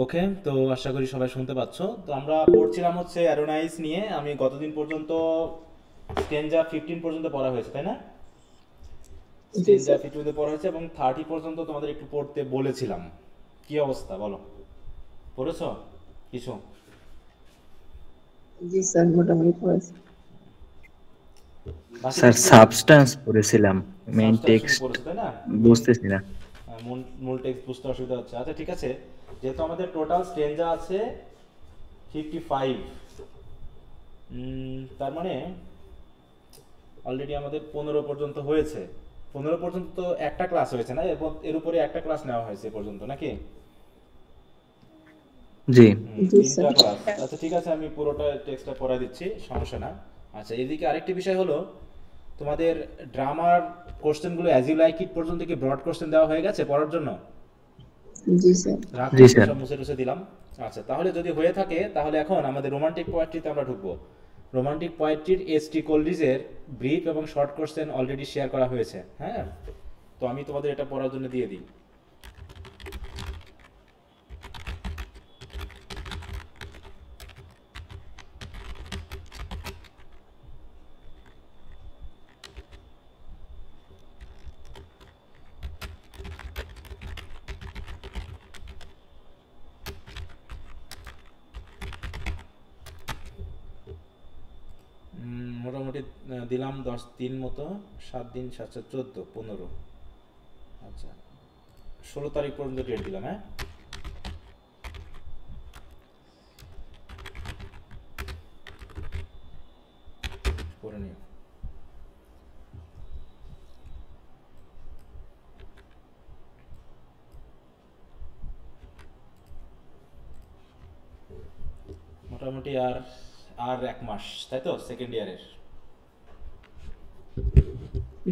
ওকে, তো আশা করি সবাই শুনতে পাচ্ছ। তো আমরা পড়ছিলাম হচ্ছে অ্যারোনাইস নিয়ে। আমি গতদিন পর্যন্ত স্টেনজা 15 পর্যন্ত পড়া হয়েছে, তাই না? জি স্টেনজা স্যার। 15 পড়া হয়েছে এবং 30 পর্যন্ত তোমাদের একটু পড়তে বলেছিলাম। কি অবস্থা বলো, পড়েছো কিছু? জি স্যার, মোটামুটি পড়েছি। বাকিটা স্যার একটু সাবস্টান্স পড়েছিলাম, মেইন সাবস্টান্স শুধু টেক্সট পড়েছো তাই না? মেন বুঝতেছি না। মূল মূল টেক্সট বুঝতে অসুবিধা হচ্ছে। আচ্ছা ঠিক আছে, যেহেতু আমাদের টোটাল স্টেনজা আছে 55, তার মানে অলরেডি আমাদের 15 পর্যন্ত হয়েছে। 15 পর্যন্ত তো একটা ক্লাস হয়েছে না, এর উপরে একটা ক্লাস নেওয়া হয়েছে এ পর্যন্ত নাকি? জি। জি তিনটা স্যার। ক্লাস। আচ্ছা ঠিক আছে, আমি পুরোটা টেক্সটটা পড়া দিচ্ছি, সমস্যা না। আচ্ছা, এদিকে আরেকটি বিষয় হলো, তোমাদের ড্রামার কোশ্চেনগুলো অ্যাজ ইউ লাইক ইট পর্যন্ত কি ব্রড কোশ্চেন দেওয়া হয়ে গেছে পড়ার জন্য? জি স্যার। রাগ জি করো না, স্যার। সব মুছে টুছে দিলাম। আচ্ছা, তাহলে যদি হয়ে থাকে তাহলে এখন আমাদের রোমান্টিক পোয়েট্রিতে আমরা ঢুকবো। রোমান্টিক পোয়েট্রির এস.টি. কোলরিজের ব্রিফ এবং শর্ট কোশ্চেন অলরেডি শেয়ার করা হয়েছে, হ্যাঁ? তো আমি তোমাদের এটা পড়ার জন্য দিয়ে দিই। মোটামুটি দিলাম 10 দিন মতো, 7 দিন 7 14 15। আচ্ছা, 16 তারিখ পর্যন্ত ডেট দিলাম, হ্যাঁ? করে নিও। মোটামুটি আর আর 1 মাস, তাই তো, সেকেন্ড ইয়ারের।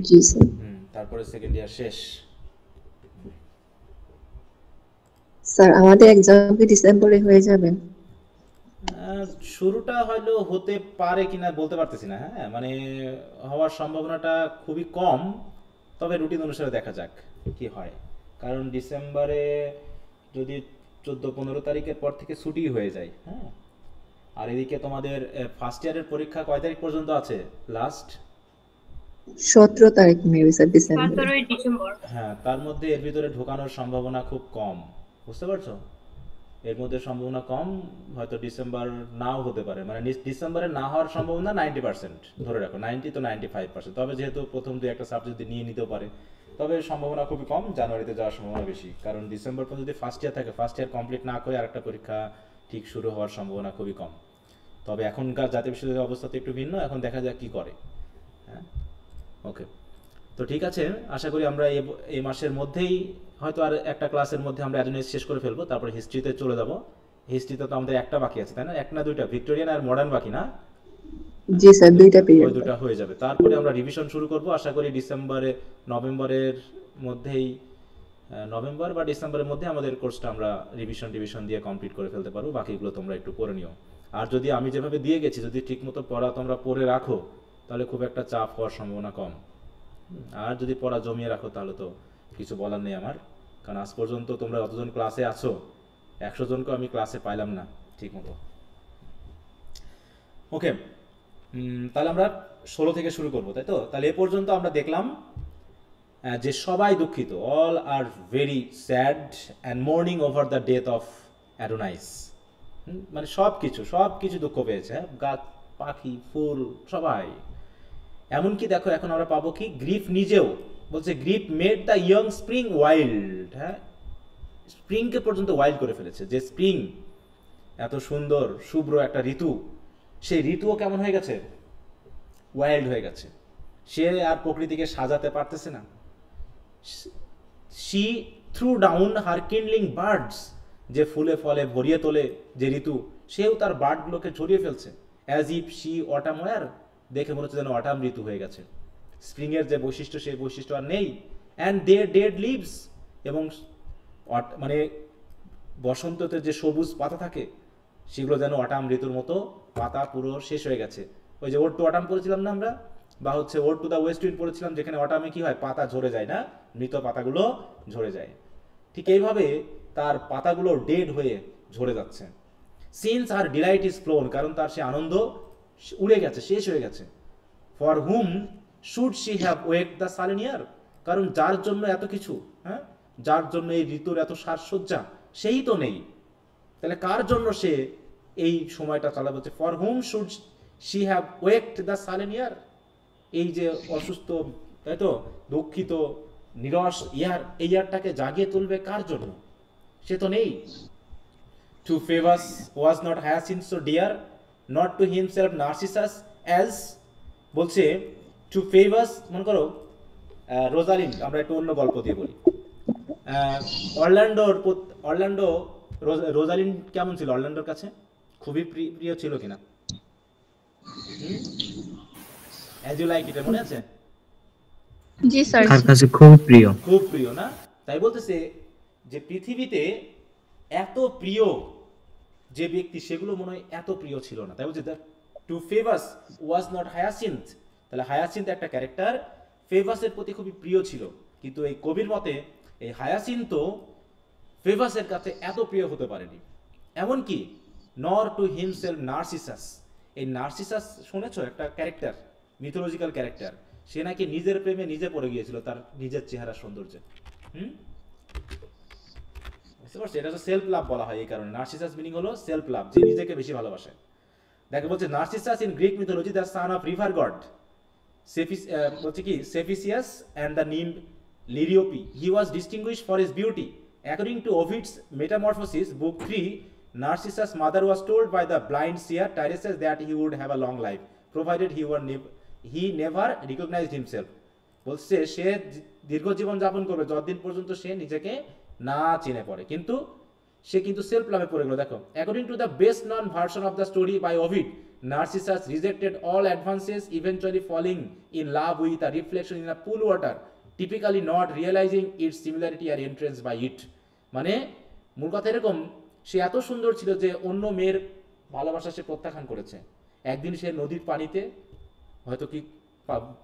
জি স্যার। তারপরে সেকেন্ড ইয়ার শেষ। স্যার, আমাদের এক্সাম কি ডিসেম্বরে হয়ে যাবে? আহ, শুরুটা হয়তো হতে পারে কিনা বলতে পারতেছি না, হ্যাঁ, মানে হওয়ার সম্ভাবনাটা খুবই কম। তবে রুটিন অনুসারে দেখা যাক কি হয়। কারণ ডিসেম্বরে যদি 14 15 তারিখের পর থেকে ছুটি হয়ে যায়, হ্যাঁ। আর এদিকে তোমাদের ফার্স্ট ইয়ারের পরীক্ষা কয় তারিখ পর্যন্ত আছে লাস্ট? 17 তারিখ মেবি স্যার, ডিসেম্বরে। 17ই ডিসেম্বর। হ্যাঁ, তার মধ্যে এর ভিতরে ঢোকানোর সম্ভাবনা খুব কম, বুঝতে পারছো? এর মধ্যে সম্ভাবনা কম। হয়তো ডিসেম্বর নাও হতে পারে, মানে ডিসেম্বরে না হওয়ার সম্ভাবনা 90% ধরে রাখো, 90 তো 95%। তবে যেহেতু প্রথম দুই একটা সাবজেক্ট যদি নিয়ে নিতেও পারে, তবে সম্ভাবনা খুবই কম জানুয়ারিতে যাওয়ার সম্ভাবনা বেশি। কারণ ডিসেম্বর পর্যন্ত যদি ফার্স্ট ইয়ার থাকে, ফার্স্ট ইয়ার কমপ্লিট না করে আরেকটা পরীক্ষা ঠিক শুরু হওয়ার সম্ভাবনা খুবই কম। তবে এখনকার জাতীয় বিশ্ববিদ্যালয়ের অবস্থা তো একটু ভিন্ন, এখন দেখা যাক কি করে। হ্যাঁ, ওকে। তো ঠিক আছে, আশা করি আমরা এই মাসের মধ্যেই, হয়তো আর একটা ক্লাসের মধ্যে আমরা অ্যাটেন্ডেন্স শেষ করে ফেলবো, তারপর হিস্ট্রিতে চলে যাব। হিস্ট্রিতে তো আমাদের একটা বাকি আছে, তাই না? একটা না দুইটা, ভিক্টোরিয়ান আর মডার্ন বাকি না? হ্যাঁ, জি স্যার, ওই দুইটা ওই পিরিয়ড দুটা বাকি। হয়ে যাবে, তারপরে আমরা রিভিশন শুরু করব আশা করি ডিসেম্বরে, নভেম্বরের মধ্যেই। নভেম্বর বা ডিসেম্বরের মধ্যে আমাদের কোর্সটা আমরা রিভিশন দিয়ে কমপ্লিট করে ফেলতে পারবো। বাকিগুলো তোমরা একটু করে নিও। আর যদি আমি যেভাবে দিয়ে গেছি, যদি ঠিকমতো পড়া তোমরা পড়ে রাখো, তাহলে খুব একটা চাপ হওয়ার সম্ভাবনা কম। আর যদি পড়া জমিয়ে রাখো তাহলে তো কিছু বলার নেই আমার। কারণ আজ পর্যন্ত তোমরা যতজন ক্লাসে আছো, 100 জনকে আমি ক্লাসে পাইলাম না ঠিক মতো। ওকে, তাহলে আমরা 16 থেকে শুরু করব, তাই তো? তাহলে এ পর্যন্ত আমরা দেখলাম যে সবাই দুঃখিত, all are very sad and mourning over the death of Adonais. মানে সব কিছু দুঃখ পেয়েছে, হ্যাঁ? গাছ, পাখি, ফুল, সবাই। এমনকি দেখো এখন আমরা পাবো কি, গ্রিফ নিজেও বলছে grief made the young spring wild. হ্যাঁ, স্প্রিংকে পর্যন্ত ওয়াইল্ড করে ফেলেছে। যে স্প্রিং এত সুন্দর শুভ্র একটা ঋতু, সেই ঋতুও কেমন হয়ে গেছে? ওয়াইল্ড হয়ে গেছে। সে আর প্রকৃতিকে সাজাতে পারতেছে না। She through down her কিনলিং birds, যে ফুলে ফলে ভরিয়ে তোলে যে ঋতু, সেও তার বার্ডগুলোকে ঝরিয়ে ফেলছে। As if she autumn were, দেখে মনে হচ্ছে যেন অটাম ঋতু হয়ে গেছে। স্প্রিংয়ের যে বৈশিষ্ট্য, সেই বৈশিষ্ট্য আর নেই। অ্যান্ড দে ডেড লিভস, এবং মানে বসন্ততে যে সবুজ পাতা থাকে, সেগুলো যেন অটাম ঋতুর মতো পাতা পুরো শেষ হয়ে গেছে। ওই যে ওড টু অটাম পড়েছিলাম না আমরা, বা হচ্ছে ode to the west wind পড়েছিলাম, যেখানে অটামে কি হয়, পাতা ঝরে যায় না, মৃত পাতাগুলো ঝরে যায়। ঠিক এইভাবে তার পাতাগুলো ডেড হয়ে ঝরে যাচ্ছে। Since are delight is flown, কারণ তার সে আনন্দ উড়ে গেছে, শেষ হয়ে গেছে। For whom should she have waked the sullen year, কারণ যার জন্য এত কিছু, হ্যাঁ, যার জন্য এই ঋতুর এত সাজসজ্জা, সেই তো নেই। তাহলে কার জন্য সে এই সময়টা চালাবে? হচ্ছে for whom should she have waked the sullen year, এই যে অসুস্থ, তাই তো, দুঃখিত, নিরস এই ইয়ারটাকে জাগিয়ে তুলবে কার জন্য? সে তো নেই। To Phoebus was not Hyacinth so dear, not to himself Narcissus as, বলছে to Phoebus, মনে করো রোজালিন্ড, আমরা একটু অন্য গল্প দিয়ে বলি। অরল্যান্ডো রোজালিন্ড কেমন ছিল অরল্যান্ডোর কাছে? খুবই প্রিয় ছিল কিনা? অ্যাজ ইউ লাইক ইট, মনে আছে? জি স্যার। তার কাছে খুব প্রিয়। খুব প্রিয় না? তাই বলতেছে যে পৃথিবীতে এত প্রিয় যে ব্যক্তি, সেগুলো মনে হয় এত প্রিয় ছিল না। তাই বলছে টু ফেভাস ওয়াজ নট হায়াসিন্থ, তাহলে হায়াসিন্থ একটা ক্যারেক্টার ফেভাসের প্রতি খুবই প্রিয় ছিল, কিন্তু এই কবির মতে এই হায়াসিন্থ ফেভাসের কাছে এত প্রিয় হতে পারেনি। এমনকি নর টু হিমসেলফ নার্সিসাস, এই নার্সিসাস শুনেছো? একটা ক্যারেক্টার, মিথোলজিক্যাল ক্যারেক্টার, সে নাকি নিজের প্রেমে নিজে পড়ে গিয়েছিল তার নিজের চেহারা সৌন্দর্যে। বুঝতে পারছো? এটা তো সেলফ লাভ বলা হয় এই কারণে। নার্সিসাস মিনিং হলো সেলফ লাভ, যে নিজেকে বেশি ভালোবাসে। দেখো বলছে Narcissus in Greek mythology the son of river god বলছে কি Cephissus and the nymph Liriope, he was distinguished for his beauty. According to Ovid's Metamorphoses book 3, Narcissus' mother was told by the blind seer Tiresias that he would have a long life, provided he never recognized himself. বলছে সে দীর্ঘ জীবন যাপন করবে যতদিন পর্যন্ত সে নিজেকে না চিনে পড়ে, কিন্তু সে কিন্তু সেলফ লাভে পড়ে গেল। দেখো according to the best known version of the story by Ovid, Narcissus rejected all advances, eventually falling in love with a reflection in a pool water, typically not realizing its similarity or entrance by it. মানে মূল কথা এরকম, সে এত সুন্দর ছিল যে অন্য মেয়ের ভালোবাসা সে প্রত্যাখ্যান করেছে। একদিন সে নদীর পানিতে হয়তো কি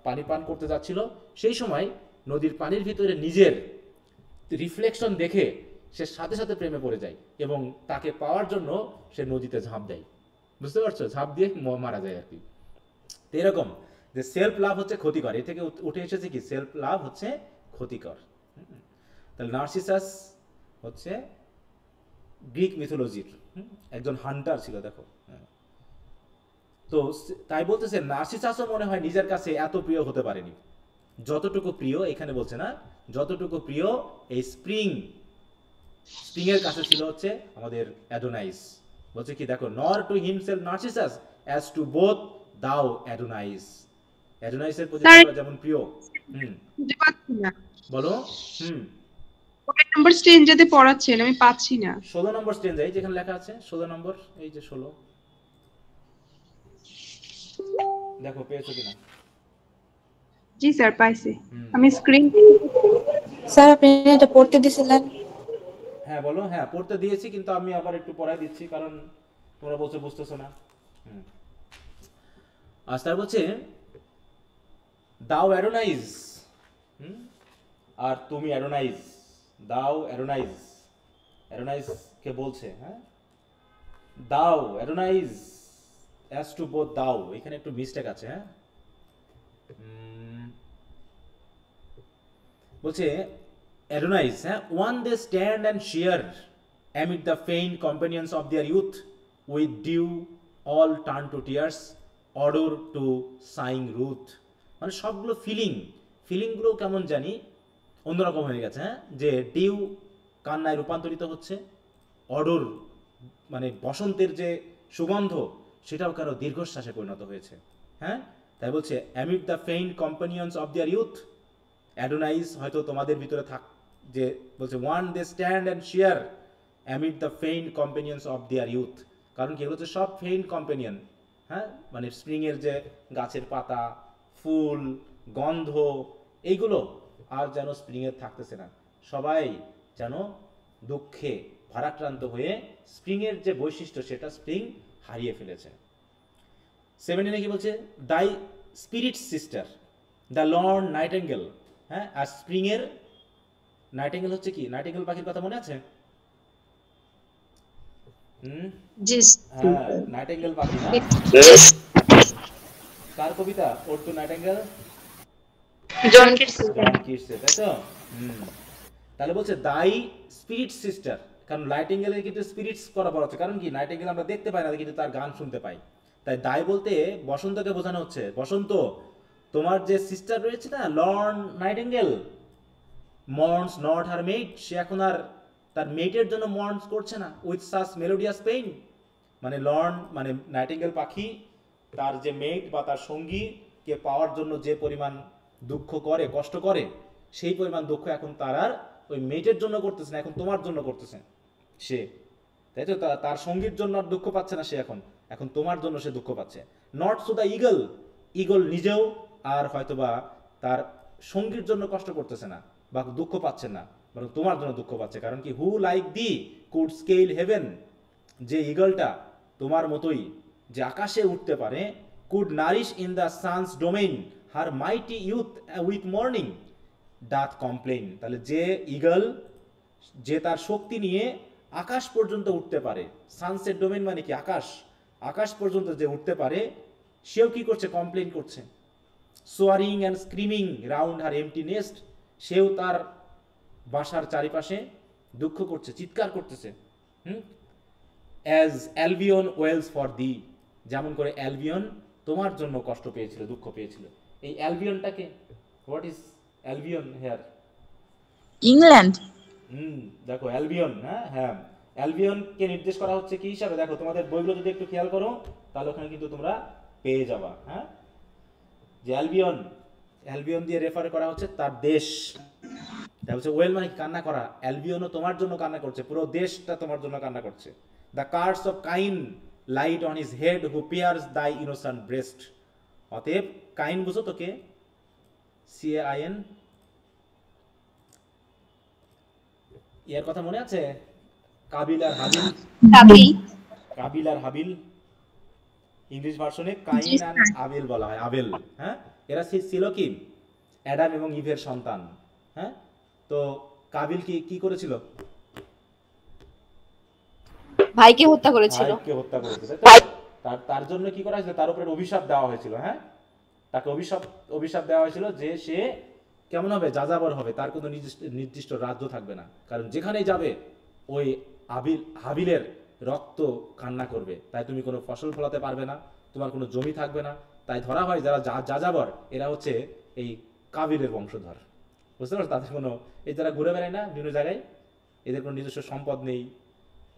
পানি পান করতে যাচ্ছিল, সেই সময় নদীর পানির ভিতরে নিজের রিফ্লেকশন দেখে সে সাথে সাথে প্রেমে পড়ে যায় এবং তাকে পাওয়ার জন্য সে নদীতে ঝাঁপ দেয়। বুঝতে পারছো? ঝাঁপ দিয়ে মারা যায় আর কি। তো এরকম যে সেলফ লাভ হচ্ছে ক্ষতিকর, এ থেকে উঠে এসেছে কি সেলফ লাভ হচ্ছে ক্ষতিকর। তাহলে নার্সিসাস হচ্ছে গ্রিক মিথোলজির একজন হান্টার ছিল। দেখো, তো তাই বলতেছে নার্সিসাসও মনে হয় নিজের কাছে এত প্রিয় হতে পারেনি যতটুকু প্রিয়, এখানে বলছে না, যতটুকু প্রিয় এই স্প্রিং এর কাছে ছিল হচ্ছে আমাদের অ্যাডোনাইস। বলছে কি দেখো, নর to himself narcissus as to both দাও অ্যাডোনাইস, অ্যাডোনাইসের প্রতি যেমন প্রিয়। বলো। নাম্বার স্ট্রেঞ্জাতে পড়াচ্ছেন, আমি পাচ্ছি না। 16 নম্বর স্ট্রেঞ্জা, এই যেখানে লেখা আছে 16 নম্বর, এই যে 16, দেখো পেয়েছো কিনা? জি স্যার পাইছি, আমি স্ক্রিন। স্যার আপনি এটা পড়তে দিছিলেন? হ্যাঁ বলো। হ্যাঁ পড়তে দিয়েছি, কিন্তু আমি আবার একটু পড়াই দিচ্ছি কারণ তোমরা বলছো বুঝতেছো না। আর তার বলছে দাও অ্যাডোনাইজ, আর তুমি অ্যাডোনাইজ, দাও অ্যাডোনাইজ, অ্যাডোনাইজ কে বলছে, হ্যাঁ দাও অ্যাডোনাইজ অ্যাজ টু বোথ দাও, এখানে একটু মিস্টেক আছে। হ্যাঁ বলছে অ্যাডোনাইজ, হ্যাঁ when they stand and share amid the faint companions of their youth, with dew all turn to tears, odor to sighing ruth, মানে সবগুলো ফিলিংগুলো কেমন জানি অন্যরকম হয়ে গেছে। হ্যাঁ যে ডিউ কান্নায় রূপান্তরিত হচ্ছে, অডর মানে বসন্তের যে সুগন্ধ সেটাও কারো দীর্ঘশ্বাসে পরিণত হয়েছে। হ্যাঁ তাই বলছে amid the faint companions of their youth, অ্যাডোনাইজ হয়তো তোমাদের ভিতরে থাক, যে বলছে when they stand and share amid the faint companions of their youth, কারণ কি এগুলো হচ্ছে সব ফেইন্ট কম্পেনিয়ন। হ্যাঁ মানে স্প্রিংয়ের যে গাছের পাতা, ফুল, গন্ধ, এইগুলো আর যেন স্প্রিংয়ের থাকতেছে না, সবাই যেন দুঃখে ভারাক্রান্ত হয়ে স্প্রিংয়ের যে বৈশিষ্ট্য সেটা স্প্রিং হারিয়ে ফেলেছে। 17 কি বলছে, দাই spirit sister the learn Nightingale, হ্যাঁ আর স্প্রিংয়ের নাইটেঙ্গেল হচ্ছে কি, নাইটেঙ্গেল পাখির কথা মনে আছে? হুম, জি হ্যাঁ, নাইটেঙ্গেল পাখি না? কার কবিতা? Ode to nightingale? John Keats. John কিটসে, তাই তো? হুম। তাহলে বলছে দাই স্পিরিট সিস্টার, কারণ নাইটিঙ্গেলের কিন্তু স্পিরিটস করা বলা হচ্ছে, কারণ কি নাইটিঙ্গেল আমরা দেখতে পাই না কিন্তু তার গান শুনতে পাই, তাই দাই বলতে বসন্তকে বোঝানো হচ্ছে। বসন্ত, তোমার যে সিস্টার রয়েছে না লর্ন নাইটিঙ্গেল, মর্নস নট হার মেট, সে এখন আর তার মেটের জন্য মর্নস করছে না উইথ সাস মেলোডিয়াস পেইন। মানে লর্ন মানে নাইটিঙ্গেল পাখি তার যে মেট বা তার সঙ্গীকে পাওয়ার জন্য যে পরিমাণ দুঃখ করে, কষ্ট করে, সেই পরিমাণ দুঃখ এখন তার আর ওই মেটের জন্য করতেছে না, এখন তোমার জন্য করতেছে সে, তাই তো? তার সঙ্গীর জন্য আর দুঃখ পাচ্ছে না সে, এখন এখন তোমার জন্য সে দুঃখ পাচ্ছে। Not so the eagle, eagle নিজেও আর হয়তোবা তার সঙ্গীর জন্য কষ্ট করতেছে না বা দুঃখ পাচ্ছে না, বরং তোমার জন্য দুঃখ পাচ্ছে। কারণ কি who like thee could scale heaven, যে ইগলটা তোমার মতোই যে আকাশে উঠতে পারে, could nourish in the sun's domain her mighty youth with morning doth complain. তাহলে যে ইগল, যে তার শক্তি নিয়ে আকাশ পর্যন্ত উঠতে পারে, সানসেট ডোমেন মানে কি আকাশ, আকাশ পর্যন্ত যে উঠতে পারে, সেও কি করছে? কমপ্লেন করছে। Soaring and screaming round her empty nest, সেও তার বাসার চারিপাশে দুঃখ করছে, চিৎকার করতেছে। হুম, as Albion wails for thee, যেমন করে অ্যালবিয়ন তোমার জন্য কষ্ট পেয়েছিল, দুঃখ পেয়েছিল। এই অ্যালবিয়নটাকে, what is Albion here? England. হুম, দেখো অ্যালবিয়ন, হ্যাঁ হ্যাঁ, অ্যালবিয়নকে নির্দেশ করা হচ্ছে কি হিসাবে? দেখো তোমাদের বইগুলো যদি একটু খেয়াল করো তাহলে ওখানে কিন্তু তোমরা পেয়ে যাবা। হ্যাঁ, যে অ্যালবিয়ন, অ্যালবিয়ন দিয়ে রেফার করা হচ্ছে তার দেশ। তা হচ্ছে ওয়েল মানে কান্না করা, অ্যালবিয়নও তোমার জন্য কান্না করছে, পুরো দেশটা তোমার জন্য কান্না করছে। The curse of Cain light on his head who pierce thy innocent breast. অতএব কাইন বুঝো তো কে? CAIN, এর কথা মনে আছে? কাবিল আর হাবিল, দাবি। কাবিল আর হাবিল, ইংলিশ ভার্সনে কাইন আর আবেল বলা হয়, আবেল। হ্যাঁ, এরা ছিল কি অ্যাডাম এবং ইভের সন্তান। হ্যাঁ, তো কাবিল কি কি করেছিল? ভাইকে হত্যা করেছিল। ভাইকে হত্যা করেছিল, তাই তো? তার জন্য কি করা হয়েছিল? তার উপরে অভিশাপ দেওয়া হয়েছিল। হ্যাঁ, তাকে অভিশাপ দেওয়া হয়েছিল যে সে কেমন হবে? যাযাবর হবে, তার কোনো নির্দিষ্ট রাজ্য থাকবে না, কারণ যেখানেই যাবে ওই হাবিলের রক্ত কান্না করবে, তাই তুমি কোনো ফসল ফলাতে পারবে না, তোমার কোনো জমি থাকবে না। তাই ধরা হয় যারা যাযাবর এরা হচ্ছে এই কাবিলের বংশধর। বুঝতে পারছো? তাদের কোনো, এই যারা ঘুরে বেড়ায় না বিভিন্ন জায়গায়, এদের কোনো নিজস্ব সম্পদ নেই,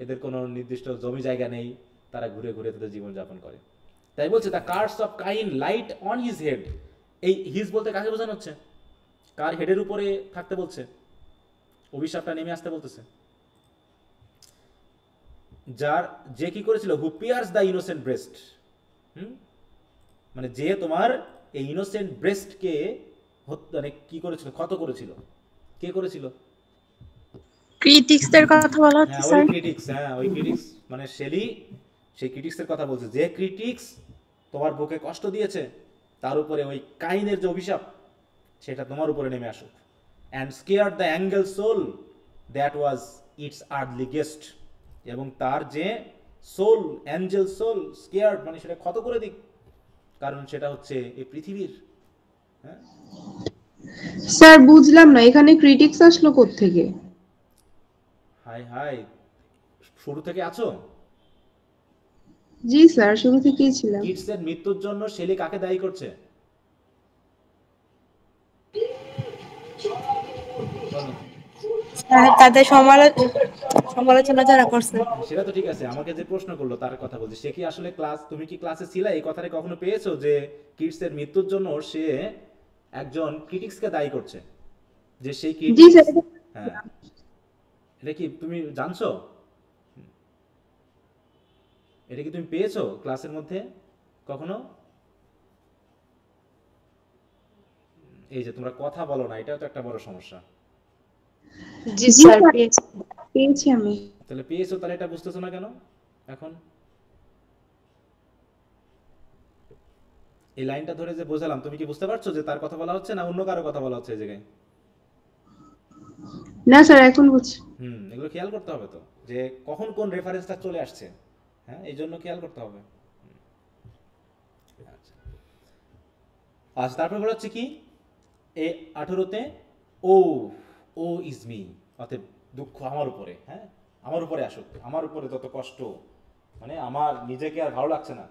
এদের কোনো নির্দিষ্ট জমি জায়গা নেই, তারা ঘুরে ঘুরে তাদের জীবনযাপন করে। তাই বলছে the curse of Cain light on his head. এই হিজ বলতে কাকে বোঝানো হচ্ছে? কার হেডের উপরে থাকতে বলছে? অভিশাপটা নেমে আসতে বলতেছে। যার, যে কি করেছিল? হু পিয়ার্স দ্য ইনোসেন্ট ব্রেস্ট। মানে যে তোমার এই ইনোসেন্ট ব্রেস্টকে মানে কি করেছিল? ক্ষত করেছিল। কে করেছিল? ক্রিটিক্সদের কথা বলা হচ্ছে হ্যাঁ, স্যার। ওই ক্রিটিক্স, হ্যাঁ ওই ক্রিটিক্স মানে শেলি, সেই ক্রিটিক্সের কথা বলছে। যে ক্রিটিক্স তোমার বুকে কষ্ট দিয়েছে, তার উপরে ওই কাইনের যে অভিশাপ সেটা তোমার উপরে নেমে আসুক। And scare the angel soul that was its earthly guest, এবং তার যে সোল, অ্যাঞ্জেল সোল, স্কেয়ার্ড মানে সেটা ক্ষত করে দিক, কারণ সেটা হচ্ছে এই পৃথিবীর। হ্যাঁ, স্যার বুঝলাম না, এখানে ক্রিটিক্স আসলো কোত্থেকে? হাই হাই, শুরু থেকে আছো? জি স্যার, শুরু থেকেই ছিলাম। কিডসের মৃত্যুর জন্য শেলি কাকে দায়ী করছে? বলো। তাদের সমালোচনা যারা করছে। সেটা তো ঠিক আছে, আমাকে যে প্রশ্ন করলো তার কথা বলছি। সে কি আসলে তুমি কি ক্লাসে ছিলে? এই কথাটা কখনো পেয়েছো যে কিডসের মৃত্যুর জন্য সে একজন ক্রিটিক্সকে দায়ী করছে, যে সেই জি ক্রিটিক্স? স্যার। হ্যাঁ, এটা কি তুমি জানছো? এটা কি তুমি পেয়েছো ক্লাসের মধ্যে কখনো? এই যে তোমরা কথা বলো না, এটাও তো একটা বড় সমস্যা। জি স্যার, পেয়েছি। পেয়েছি আমি। তাহলে পেয়েছো, তাহলে এটা বুঝতেছো না কেন এখন? এই লাইনটা ধরে যে বোঝালাম, তুমি কি বুঝতে পারছো যে তার কথা বলা হচ্ছে না অন্য কারো কথা বলা হচ্ছে এই জায়গায়? না স্যার, এখন বুঝছি। এগুলো খেয়াল করতে হবে তো। যে কখন কোন রেফারেন্সটা চলে আসছে, হ্যাঁ, এই জন্য খেয়াল করতে হবে। আচ্ছা আচ্ছা, তারপর বলা হচ্ছে কি এ 18তে ও ও ইজ মি, অতএব দুঃখ আমার উপরে, হ্যাঁ, আমার উপরে আসুক, আমার উপরে যত কষ্ট, মানে আমার নিজেকে আর ভালো লাগছে না,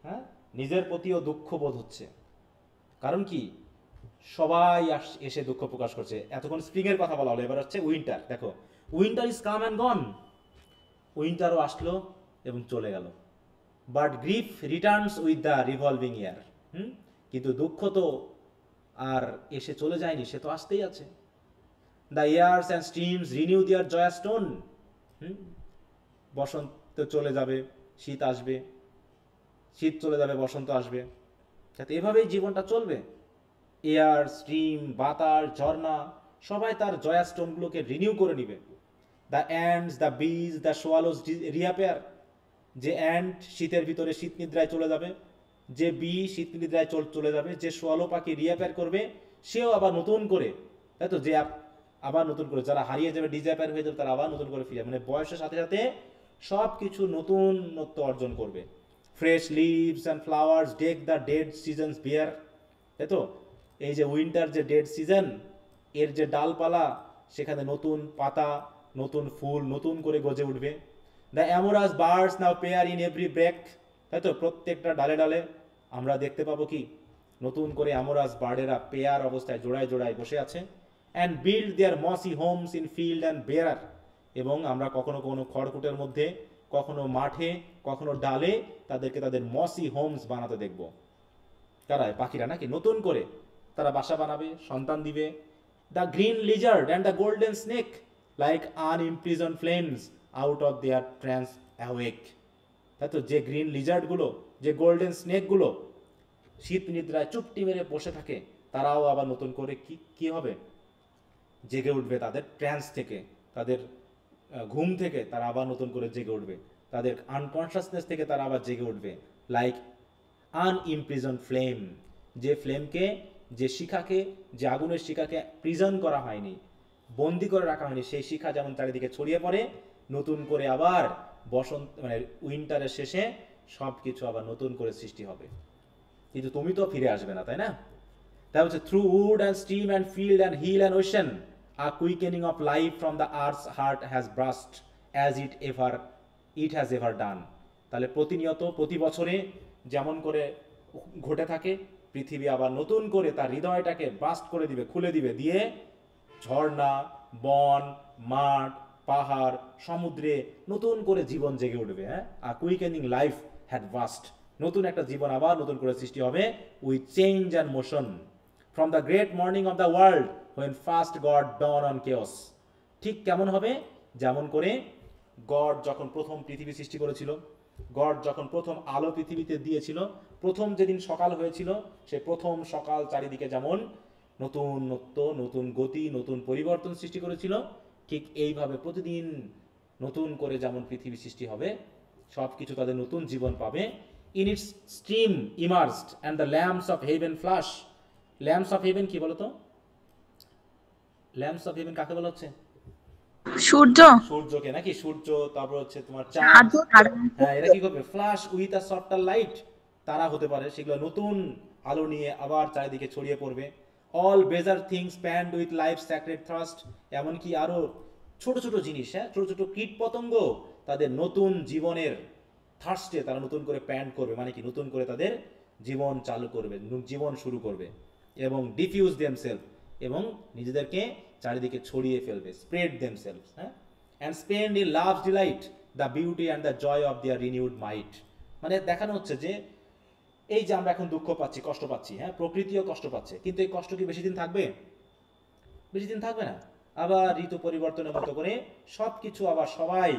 হ্যাঁ, নিজের প্রতিও দুঃখ বোধ হচ্ছে। কারণ কি সবাই এসে দুঃখ প্রকাশ করছে। এতক্ষণ স্প্রিং এর কথা বলা হলো, এবার হচ্ছে উইন্টার। দেখো winter is come and gone, উইন্টারও আসলো এবং চলে গেল। But grief returns with the revolving year. কিন্তু দুঃখ তো আর এসে চলে যায়নি, সে তো আসতেই আছে। The years and streams renew দিয়ার জয়া স্টোন। বসন্ত চলে যাবে, শীত আসবে, শীত চলে যাবে, বসন্ত আসবে, যাতে এভাবেই জীবনটা চলবে। এয়ার, স্ট্রিম, বাতাস, ঝর্ণা সবাই তার জয়া স্টোনগুলোকে রিনিউ করে নিবে। দ্য অ্যান্ডস, দ্য বিজ, দ্য সোয়ালোজ রিয়াপেয়ার। যে অ্যান্ড শীতের ভিতরে শীত নিদ্রায় চলে যাবে, যে বি শীত নিদ্রায় চলে যাবে, যে সোয়ালো পাখি রিয়াপেয়ার করবে সেও আবার নতুন করে, তাই তো, যে আবার নতুন করে, যারা হারিয়ে যাবে ডিজাপেয়ার হয়ে যাবে তারা আবার নতুন করে ফিরে, মানে বয়সের সাথে সাথে সব কিছু নতুনত্ব অর্জন করবে। Fresh leaves and flowers deck the dead seasons bier. তাই তো, এই যে উইন্টার যে ডেড সিজন, এর যে ডালপালা সেখানে নতুন পাতা, নতুন ফুল নতুন করে গজে উঠবে। The amorous birds now pair in every brake. তাই তো, প্রত্যেকটা ডালে ডালে আমরা দেখতে পাবো কি নতুন করে অ্যামোরাস বার্ডেরা পেয়ার অবস্থায় জোড়ায় জোড়ায় বসে আছে। And build their mossy homes in field and brere. এবং আমরা কখনো কখনো খড়কুটের মধ্যে, কখনো মাঠে, কখনো ডালে তাদেরকে তাদের মসি হোমস বানাতে দেখব। কারা? পাখিরা নাকি নতুন করে তারা বাসা বানাবে, সন্তান দিবে। The green lizard and the golden snake like unimprisoned flames out of their trance awake. তাই তো, যে গ্রিন লিজার্ডগুলো, যে গোল্ডেন স্নেকগুলো শীত নিদ্রায় চুপটি মেরে বসে থাকে, তারাও আবার নতুন করে কি হবে, জেগে উঠবে তাদের ট্রান্স থেকে, তাদের ঘুম থেকে তারা আবার নতুন করে জেগে উঠবে, তাদের আনকনশাসনেস থেকে তারা আবার জেগে উঠবে। লাইক আনইমপ্রিজন ফ্লেম, যে ফ্লেমকে, যে শিখাকে, যে আগুনের শিখাকে প্রিজন করা হয়নি, বন্দি করে রাখা হয়নি, সেই শিখা যেমন চারিদিকে ছড়িয়ে পড়ে, নতুন করে আবার বসন্ত মানে উইন্টারের শেষে সব কিছু আবার নতুন করে সৃষ্টি হবে। কিন্তু তুমি তো ফিরে আসবে না, তাই না? তাই হচ্ছে through wood and stream and field and hill and ocean a quickening of life from the earth's heart has burst as it has ever done. তাহলে প্রতিনিয়ত, প্রতি বছরে যেমন করে ঘটে থাকে, পৃথিবী আবার নতুন করে তার হৃদয়টাকে বাস্ট করে দিবে, খুলে দিবে, দিয়ে ঝর্ণা, বন, মাঠ, পাহাড়, সমুদ্রে নতুন করে জীবন জেগে উঠবে। হ্যাঁ, a quickening life had burst, নতুন একটা জীবন আবার নতুন করে সৃষ্টি হবে with change and motion from the great morning of the world when first God dawned on chaos. ঠিক কেমন হবে? যেমন করে গড যখন প্রথম পৃথিবী সৃষ্টি করেছিল, গড যখন প্রথম আলো পৃথিবীতে দিয়েছিল, প্রথম যেদিন সকাল হয়েছিল, সে প্রথম সকাল চারিদিকে যেমন নতুনত্ব, নতুন গতি, নতুন পরিবর্তন সৃষ্টি করেছিল, ঠিক এইভাবে প্রতিদিন নতুন করে যেমন পৃথিবী সৃষ্টি হবে, সব কিছু তাদের নতুন জীবন পাবে। In its stream immersed and the lamps of heaven flush. Lamps of heaven কি বলতো? ল্যাম্পস অফ হেভেন কাকে বলা হচ্ছে? সূর্য, সূর্যকে নাকি? সূর্য, তারপর হচ্ছে তোমার চাঁদ, হ্যাঁ, এরা কি করবে? Flush with a softer light, তারা হতে পারে, সেগুলো নতুন আলো নিয়ে আবার চারিদিকে ছড়িয়ে পড়বে। অল বেজার things প্যান্ড with life sacred thrust, এমনকি আরো ছোট ছোট জিনিস, হ্যাঁ, ছোট ছোট কীট পতঙ্গ তাদের নতুন জীবনের থার্স্টে তারা নতুন করে প্যান্ট করবে, মানে কি নতুন করে তাদের জীবন চালু করবে, জীবন শুরু করবে, এবং ডিফিউজ দেমসেলফ, এবং নিজেদেরকে চারিদিকে ছড়িয়ে ফেলবে, স্প্রেড দেমসেলফ, হ্যাঁ, and spend in love delight the beauty and the joy of their renewed might. মানে দেখানো হচ্ছে যে এই যে আমরা এখন দুঃখ পাচ্ছি, কষ্ট পাচ্ছি, হ্যাঁ, প্রকৃতিও কষ্ট পাচ্ছে, কিন্তু এই কষ্ট কি বেশি দিন থাকবে? বেশি দিন থাকবে না। আবার ঋতু পরিবর্তনের মতো করে সবকিছু আবার সবাই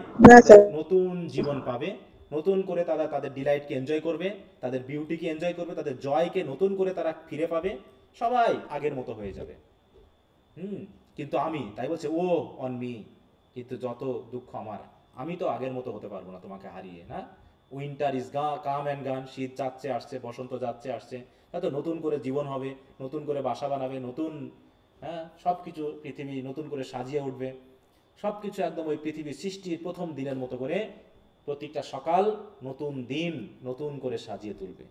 নতুন জীবন পাবে, নতুন করে তারা তাদের ডিলাইটকে এনজয় করবে, তাদের বিউটিকে এনজয় করবে, তাদের জয়কে নতুন করে তারা ফিরে পাবে, সবাই আগের মতো হয়ে যাবে। কিন্তু আমি, তাই বলছে ও অন মি, কিন্তু যত দুঃখ আমার, আমি তো আগের মতো হতে পারবো না তোমাকে হারিয়ে, না? উইন্টার ইজ কাম অ্যান্ড গান, শীত যাচ্ছে আসছে, বসন্ত যাচ্ছে আসছে, তাই নতুন করে জীবন হবে, নতুন করে বাসা বানাবে, নতুন, হ্যাঁ, সব কিছু পৃথিবী নতুন করে সাজিয়ে উঠবে। সবকিছু একদম ওই পৃথিবীর সৃষ্টির প্রথম দিনের মতো করে প্রত্যেকটা সকাল নতুন দিন নতুন করে সাজিয়ে তুলবে।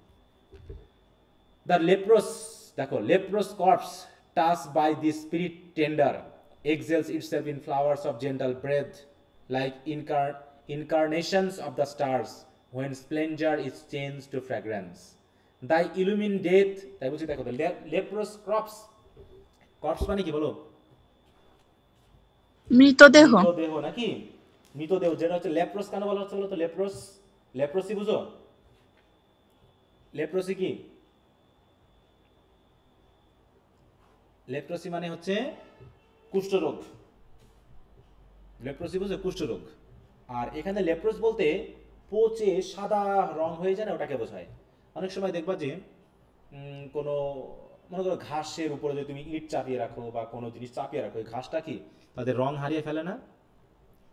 দ্য লেপ্রোস, দেখো, leprous corpse touch by the spirit tender exhales itself in flowers of gentle breath like incarnations of the stars when splendor is changed to fragrance. Thy illumined death, তাই বলছি দেখো, লেপ্রোস ক্রপস, কর্পস মানে কি বলো? মৃতদেহ। মৃতদেহ নাকি? মৃতদেহ, যেটা হচ্ছে লেপ্রোস কেন বলা হচ্ছে বলো তো? লেপ্রোস, লেপ্রোসি বুঝো? লেপ্রোসি কি? লেপ্রোসি মানে হচ্ছে কুষ্ঠরোগ। লেপ্রোসি বুঝো? কুষ্ঠরোগ। আর এখানে লেপ্রোস বলতে পচে সাদা রং হয়ে যায় না, ওটাকে বোঝায়। অনেক সময় দেখবা যে কোনো, মনে করো ঘাসের উপরে যদি তুমি ইট চাপিয়ে রাখো বা কোনো জিনিস চাপিয়ে রাখো, এই ঘাসটা কি তাদের রং হারিয়ে ফেলে না?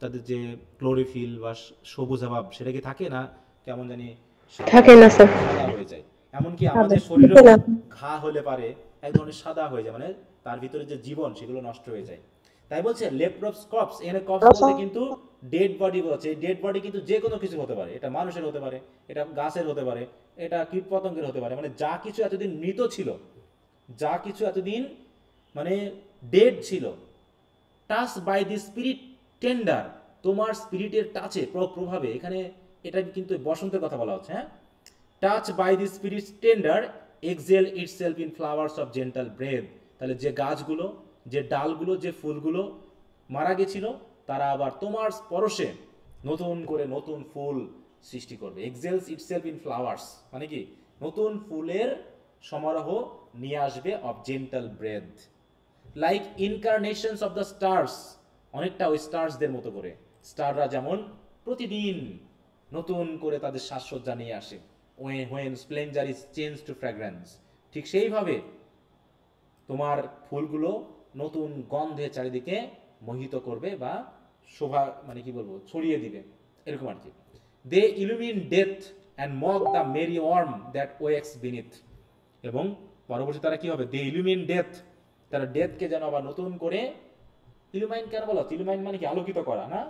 তাদের যে ক্লোরোফিল বা সবুজ ভাব সেটা কি থাকে না? কেমন জানি থাকে না স্যার। সাদা হয়ে যায়। এমনকি আমাদের শরীরে ঘা হলে পারে এক ধরনের সাদা হয়ে যায়, মানে তার ভিতরে যে জীবন সেগুলো নষ্ট হয়ে যায়। তাই বলছে লেপ্রোস কর্পস, এখানে কর্পস বলতে কিন্তু ডেড বডি বলছে। এই ডেড বডি কিন্তু যে কোনো কিছু হতে পারে, এটা মানুষের হতে পারে, এটা গাছের হতে পারে, এটা কীটপতঙ্গের হতে পারে, মানে যা কিছু এতদিন মৃত ছিল, যা কিছু এতদিন মানে ডেড ছিল, touch by the spirit tender, তোমার স্পিরিটের টাচে, প্রভাবে, এখানে এটা কিন্তু বসন্তের কথা বলা হচ্ছে, হ্যাঁ, touch by the spirit tender exhales itself in flowers of gentle breath. তাহলে যে গাছগুলো, যে ডালগুলো, যে ফুলগুলো মারা গেছিল, তারা আবার তোমার স্পর্শে নতুন করে নতুন ফুল সৃষ্টি করবে। এক্সেলস ইটসেলফ ইন ফ্লাওয়ার্স মানে কি? নতুন ফুলের সমারোহ নিয়ে আসবে of gentle breath. Like incarnations of the stars, অনেকটা ওই স্টার্সদের মতো করে। স্টাররা যেমন প্রতিদিন নতুন করে তাদের সাজসজ্জা নিয়ে আসে, when splendor is changed to fragrance, ঠিক সেইভাবে তোমার ফুলগুলো নতুন গন্ধে চারিদিকে মোহিত করবে বা শোভা, মানে কি বলবো, ছড়িয়ে দিবে, এরকম আর কি। They illumine death and mock the merry worm that wakes beneath, এবং পরবর্তী তারা কি হবে? দে ইলুমিন ডেথ, তারা ডেথকে যেন আবার নতুন করে, ইলুমাইন কেন বলা হচ্ছে? ইলুমাইন মানে কি? আলোকিত করা না?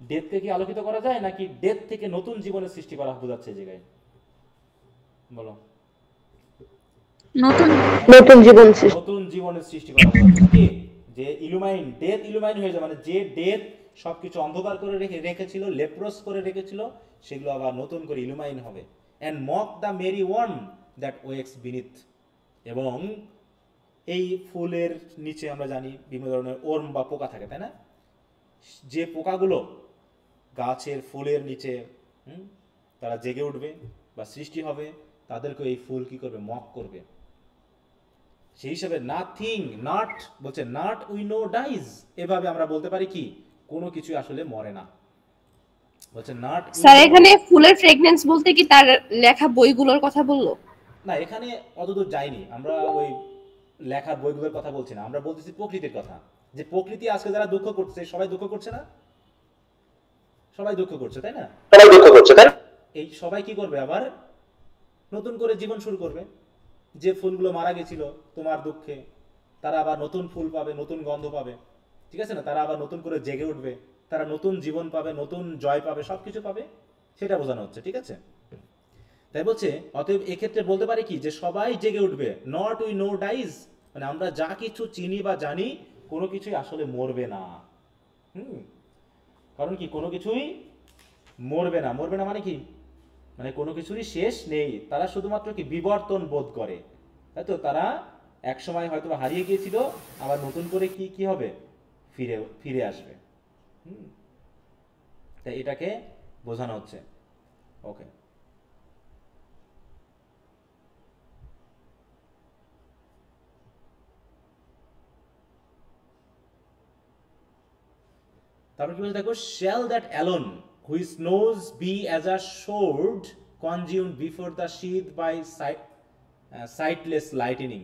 ডেথকে কি আলোকিত করা যায়, নাকি ডেথ থেকে নতুন জীবনের সৃষ্টি করা বোঝাচ্ছে এই জায়গায়? বলো। নতুন নতুন জীবন নতুন জীবনের সৃষ্টি করা হচ্ছে নাকি? যে ইলুমাইন, ডেথ ইলুমাইন হয়ে যায়, মানে যে ডেথ সবকিছু অন্ধকার করে রেখেছিল, লেপ্রোস করে রেখেছিল, সেগুলো আবার নতুন করে ইলুমাইন হবে। And mock the merry worm that wakes beneath, এবং এই ফুলের নিচে আমরা জানি বিভিন্ন ধরনের ওর্ম বা পোকা থাকে, তাই না? যে পোকাগুলো গাছের ফুলের নিচে তারা জেগে উঠবে বা সৃষ্টি হবে, তাদেরকে এই ফুল কি করবে? মক করবে। সেই হিসাবে নাথিং, নট বলছে, নট উই নো ডাইজ, এভাবে আমরা বলতে পারি কি? কোনো কিছু আসলে মরে না, বলছে নট। স্যার এখানে ফুলের ফ্রেগনেন্স বলতে কি তার লেখা বইগুলোর কথা বললো? না, এখানে অতদূর যাইনি আমরা, ওই লেখার বইগুলোর কথা বলছি না, আমরা বলতেছি প্রকৃতির কথা। যে প্রকৃতি আজকে যারা দুঃখ করছে, সবাই দুঃখ করছে না? সবাই দুঃখ করছে, তাই না? সবাই দুঃখ করছে, তাই না? এই সবাই কি করবে? আবার নতুন করে জীবন শুরু করবে। যে ফুলগুলো মারা গেছিল তোমার দুঃখে, তারা আবার নতুন ফুল পাবে, নতুন গন্ধ পাবে, ঠিক আছে না? তারা আবার নতুন করে জেগে উঠবে, তারা নতুন জীবন পাবে, নতুন জয় পাবে, সবকিছু পাবে, সেটা বোঝানো হচ্ছে, ঠিক আছে? তাই বলছে, অতএব এক্ষেত্রে বলতে পারি কি? যে সবাই জেগে উঠবে। নট উই নো ডাইজ, মানে আমরা যা কিছু চিনি বা জানি, কোনো কিছুই আসলে মরবে না। কারণ কি? কোনো কিছুই মরবে না। মরবে না মানে কি? মানে কোনো কিছুরই শেষ নেই। তারা শুধুমাত্র কি? বিবর্তন বোধ করে, তাই তো? তারা এক সময় হয়তো হারিয়ে গিয়েছিল, আবার নতুন করে কি কি হবে? ফিরে আসবে। তাই এটাকে বোঝানো হচ্ছে। ওকে, তারপর কি বলছে দেখো, shall that alone which knows be as a sword consumed before the sheath by sightless lightning.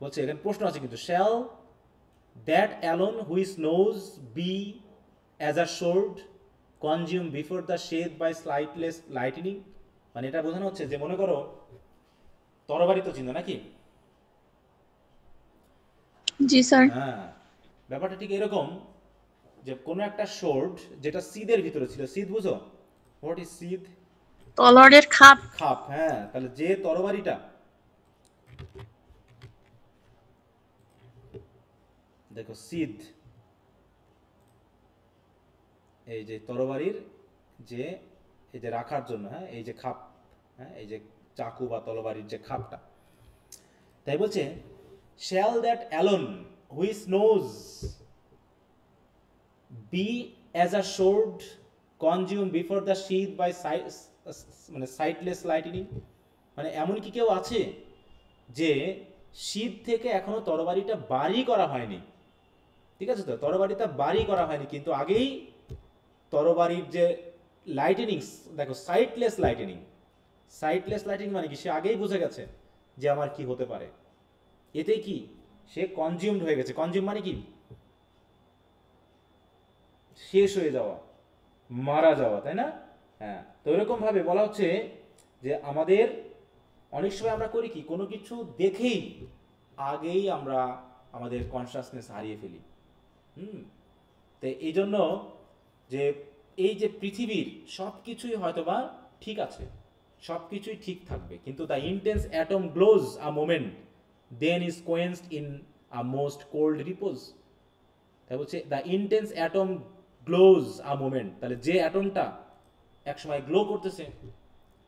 বলছে এখানে প্রশ্ন আছে কিন্তু, shall that alone which knows be as a sword consume before the shade by sightless lightning, মানে এটা বোঝানো হচ্ছে যে, মনে করো তরবারি তো চিনো নাকি? জি স্যার। হ্যাঁ, ব্যাপারটা ঠিক এরকম যে কোনো একটা সোর্ড যেটা সিদের ভিতরে ছিল, সিদ বুঝো? হোয়াট ইজ সিদ? তলোয়ারের খাপ। খাপ, হ্যাঁ। তাহলে যে তরবারিটা, দেখো সিদ, এই যে তরবারির যে এই যে রাখার জন্য, হ্যাঁ, এই যে খাপ, হ্যাঁ, এই যে চাকু বা তরবারির যে খাপটা, তাই বলছে shall that alone which knows be as a sword consumed before the sheath by মানে sightless lightning, মানে এমন কি কেউ আছে যে শীত থেকে এখনো তরবারিটা বাড়ি করা হয়নি, ঠিক আছে? তো তরবারিটা বাড়ি করা হয়নি, কিন্তু আগেই তরবারির যে লাইটেনিং, দেখো সাইটলেস লাইটেনিং, সাইটলেস লাইটেনিং মানে কি? সে আগেই বুঝে গেছে যে আমার কি হতে পারে। এতে কি সে কনজিউমড হয়ে গেছে। কনজিউম মানে কি? শেষ হয়ে যাওয়া, মারা যাওয়া, তাই না? হ্যাঁ, তো এরকম ভাবে বলা হচ্ছে যে আমাদের অনেক সময় আমরা করি কি, কোনো কিছু দেখেই আগেই আমরা আমাদের কনসাসনেস হারিয়ে ফেলি। তো এই জন্য যে এই যে পৃথিবীর সব কিছুই হয়তোবা ঠিক আছে, সব কিছুই ঠিক থাকবে, কিন্তু the intense atom glows a moment then is quenched in a most cold repose. তাই বলছে the intense atom glows a moment, তাহলে যে অ্যাটমটা একসময় গ্লো করতেছে,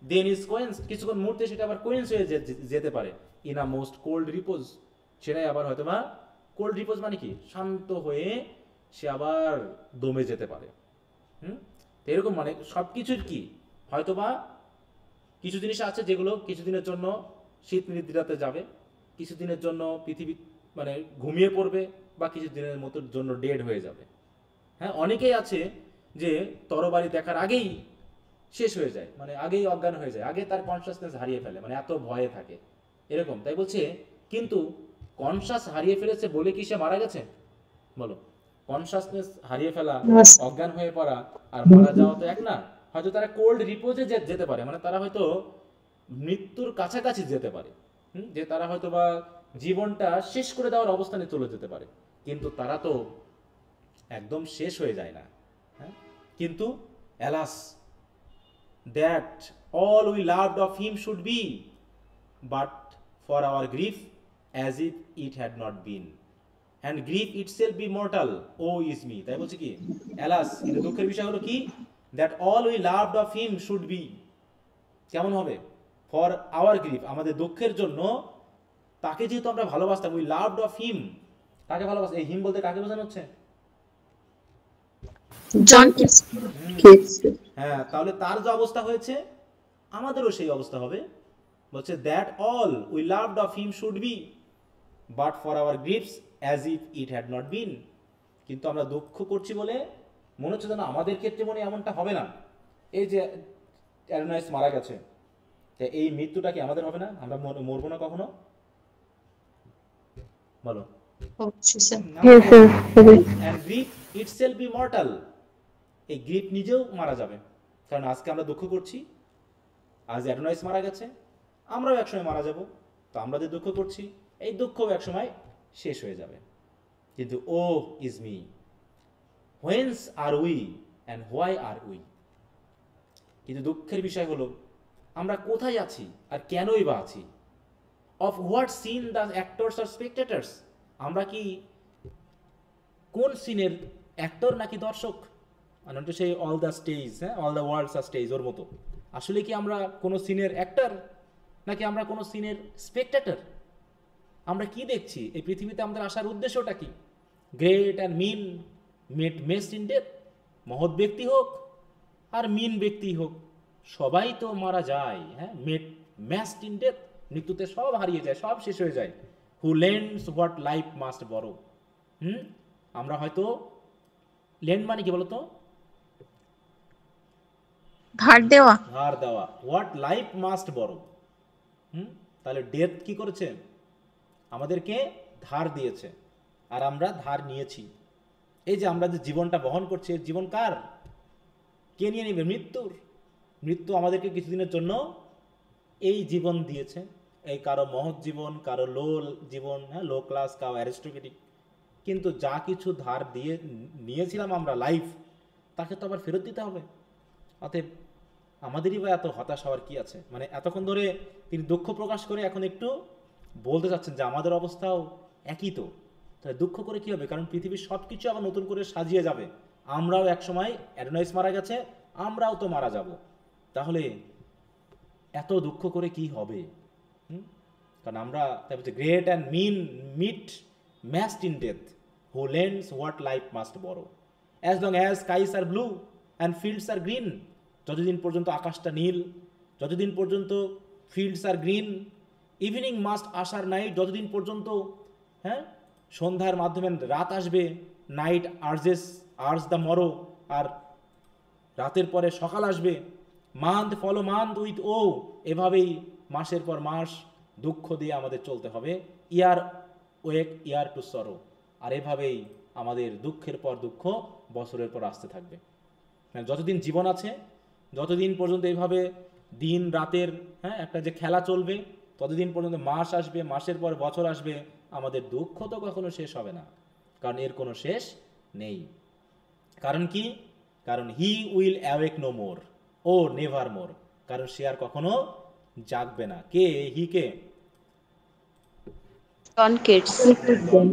দেন ইজ কোয়েন্স, কিছুক্ষণ মুহূর্তে সেটা আবার কোয়েন্স হয়ে যেতে পারে ইন আ মোস্ট কোল্ড রিপোজ, সেটাই আবার হয়তোবা কোল্ড রিপোজ মানে কি? শান্ত হয়ে সে আবার দমে যেতে পারে। তো এরকম মানে সব কিছুর কি হয়তোবা কিছু জিনিস আছে যেগুলো কিছুদিনের জন্য শীত নিদ্রাতে যাবে, কিছুদিনের জন্য পৃথিবী মানে ঘুমিয়ে পড়বে, বা কিছুদিনের মতো জন্য ডেড হয়ে যাবে। হ্যাঁ, অনেকেই আছে যে তরবারি দেখার আগেই শেষ হয়ে যায়, মানে আগেই অজ্ঞান হয়ে যায়, আগে তার কনসাসনেস হারিয়ে ফেলে, মানে এত ভয়ে থাকে এরকম। তাই বলছে কিন্তু কনসাস হারিয়ে ফেলেছে বলে কি সে মারা গেছে? বলো, কনসাসনেস হারিয়ে ফেলা, অজ্ঞান হয়ে পড়া আর মারা যাওয়া তো এক না। হয়তো তারা কোল্ড রিপোজে যেতে পারে, মানে তারা হয়তো মৃত্যুর কাছাকাছি যেতে পারে, যে তারা হয়তো বা জীবনটা শেষ করে দেওয়ার অবস্থানে চলে যেতে পারে, কিন্তু তারা তো একদম শেষ হয়ে যায় না। হ্যাঁ, কিন্তু alas that all we loved of him should be, but for our grief as if it had not been, and grief itself be mortal, oh is me। তাই বলছে কি অ্যালাস, কিন্তু দুঃখের বিষয় হলো কি, that all we loved of him should be, কেমন হবে? for our grief, আমাদের দুঃখের জন্য তাকে যেহেতু আমরা ভালোবাসতাম, we loved of him, তাকে ভালোবাসতাম। এই হিম বলতে কাকে বোঝানো হচ্ছে? জন হ্যাঁ, তাহলে তার যে অবস্থা হয়েছে আমাদেরও সেই অবস্থা হবে। বলছে that all we loved of him should be, but for our grief as if it had not been, কিন্তু আমরা দুঃখ করছি বলে মনে হচ্ছে যেন আমাদের ক্ষেত্রে মনে এমনটা হবে না। এই যে অ্যারোনাইস মারা গেছে, এই মৃত্যুটা কি আমাদের হবে না? আমরা মরবো না কখনো? বলো। And grief itself be mortal, এই গ্রিফ নিজেও মারা যাবে, কারণ আজকে আমরা দুঃখ করছি, আজ অ্যাডোনাইস মারা গেছে, আমরাও একসময় মারা যাব। তো আমরা যে দুঃখ করছি, এই দুঃখও একসময় শেষ হয়ে যাবে। কিন্তু woe is me, whence are we and why are we, কিন্তু দুঃখের বিষয় হলো আমরা কোথায় আছি আর কেনই বা আছি। Of what scene the actors or spectators, আমরা কি কোন সিনের অ্যাক্টর নাকি দর্শক? মানে সেই অল দ্য স্টেজ, হ্যাঁ, all the worlds are stage, ওর মতো। আসলে কি আমরা কোনো সিনের অ্যাক্টর নাকি আমরা কোনো সিনের স্পেকটেটর? আমরা কি দেখছি এই পৃথিবীতে? আমাদের আসার উদ্দেশ্যটা কি? Great and mean meet massed in death, মহৎ ব্যক্তি হোক আর মিন ব্যক্তি হোক, সবাই তো মারা যায়। হ্যাঁ, মেট ম্যাস্ট ইন ডেথ, মৃত্যুতে সব হারিয়ে যায়, সব শেষ হয়ে যায়। হু লেন্ডস হোয়াট লাইফ মাস্ট বড়ো, আমরা হয়তো লেন্ড মানে কি বলতো? ধার দেওয়া, ধার দেওয়া। হোয়াট লাইফ মাস্ট বড়ো, তাহলে ডেথ কি করেছে? আমাদেরকে ধার দিয়েছে, আর আমরা ধার নিয়েছি। এই যে আমরা যে জীবনটা বহন করছি, জীবন কার? কে নিয়ে নেবে? মৃত্যুর। মৃত্যু আমাদেরকে কিছুদিনের জন্য এই জীবন দিয়েছে। এই কারো মহৎ জীবন, কারো লো জীবন, হ্যাঁ, লো ক্লাস, কারো অ্যারিস্টোক্রেটিক, কিন্তু যা কিছু ধার দিয়ে নিয়েছিলাম আমরা লাইফ, তাকে তো আবার ফেরত দিতে হবে। অতএব আমাদেরই বা এত হতাশ হওয়ার কি আছে? মানে এতক্ষণ ধরে তিনি দুঃখ প্রকাশ করে এখন একটু বলতে চাচ্ছেন যে আমাদের অবস্থাও একই তো, তাহলে দুঃখ করে কি হবে? কারণ পৃথিবীর সব কিছু আবার নতুন করে সাজিয়ে যাবে। আমরাও একসময়, অ্যাডোনাইস মারা গেছে, আমরাও তো মারা যাব, তাহলে এত দুঃখ করে কি হবে? কারণ আমরা তাই বলছে great and meet massed in death who lends what life must borrow, as long as skies are blue and fields are green. যতদিন পর্যন্ত আকাশটা নীল, যতদিন পর্যন্ত fields are green, evening must usher night, যতদিন পর্যন্ত সন্ধ্যার মাধ্যমে রাত আসবে, নাইট আর্জ দ্য মরো, আর রাতের পরে সকাল আসবে, month follow month with woe, এভাবেই মাসের পর মাস দুঃখ দিয়ে আমাদের চলতে হবে, ইয়ার ওয়েক ইয়ার টু সরো, আর এভাবেই আমাদের দুঃখের পর দুঃখ বছরের পর আসতে থাকবে। যতদিন জীবন আছে, যতদিন পর্যন্ত এইভাবে দিন রাতের একটা যে খেলা চলবে, ততদিন পর্যন্ত মাস আসবে, মাসের পর বছর আসবে, আমাদের দুঃখ তো কখনো শেষ হবে না, কারণ এর কোনো শেষ নেই। কারণ কি? কারণ he will awake no more, oh never more, কারণ সে আর কখনো জাগবে না। কে? হি কে? John Keats.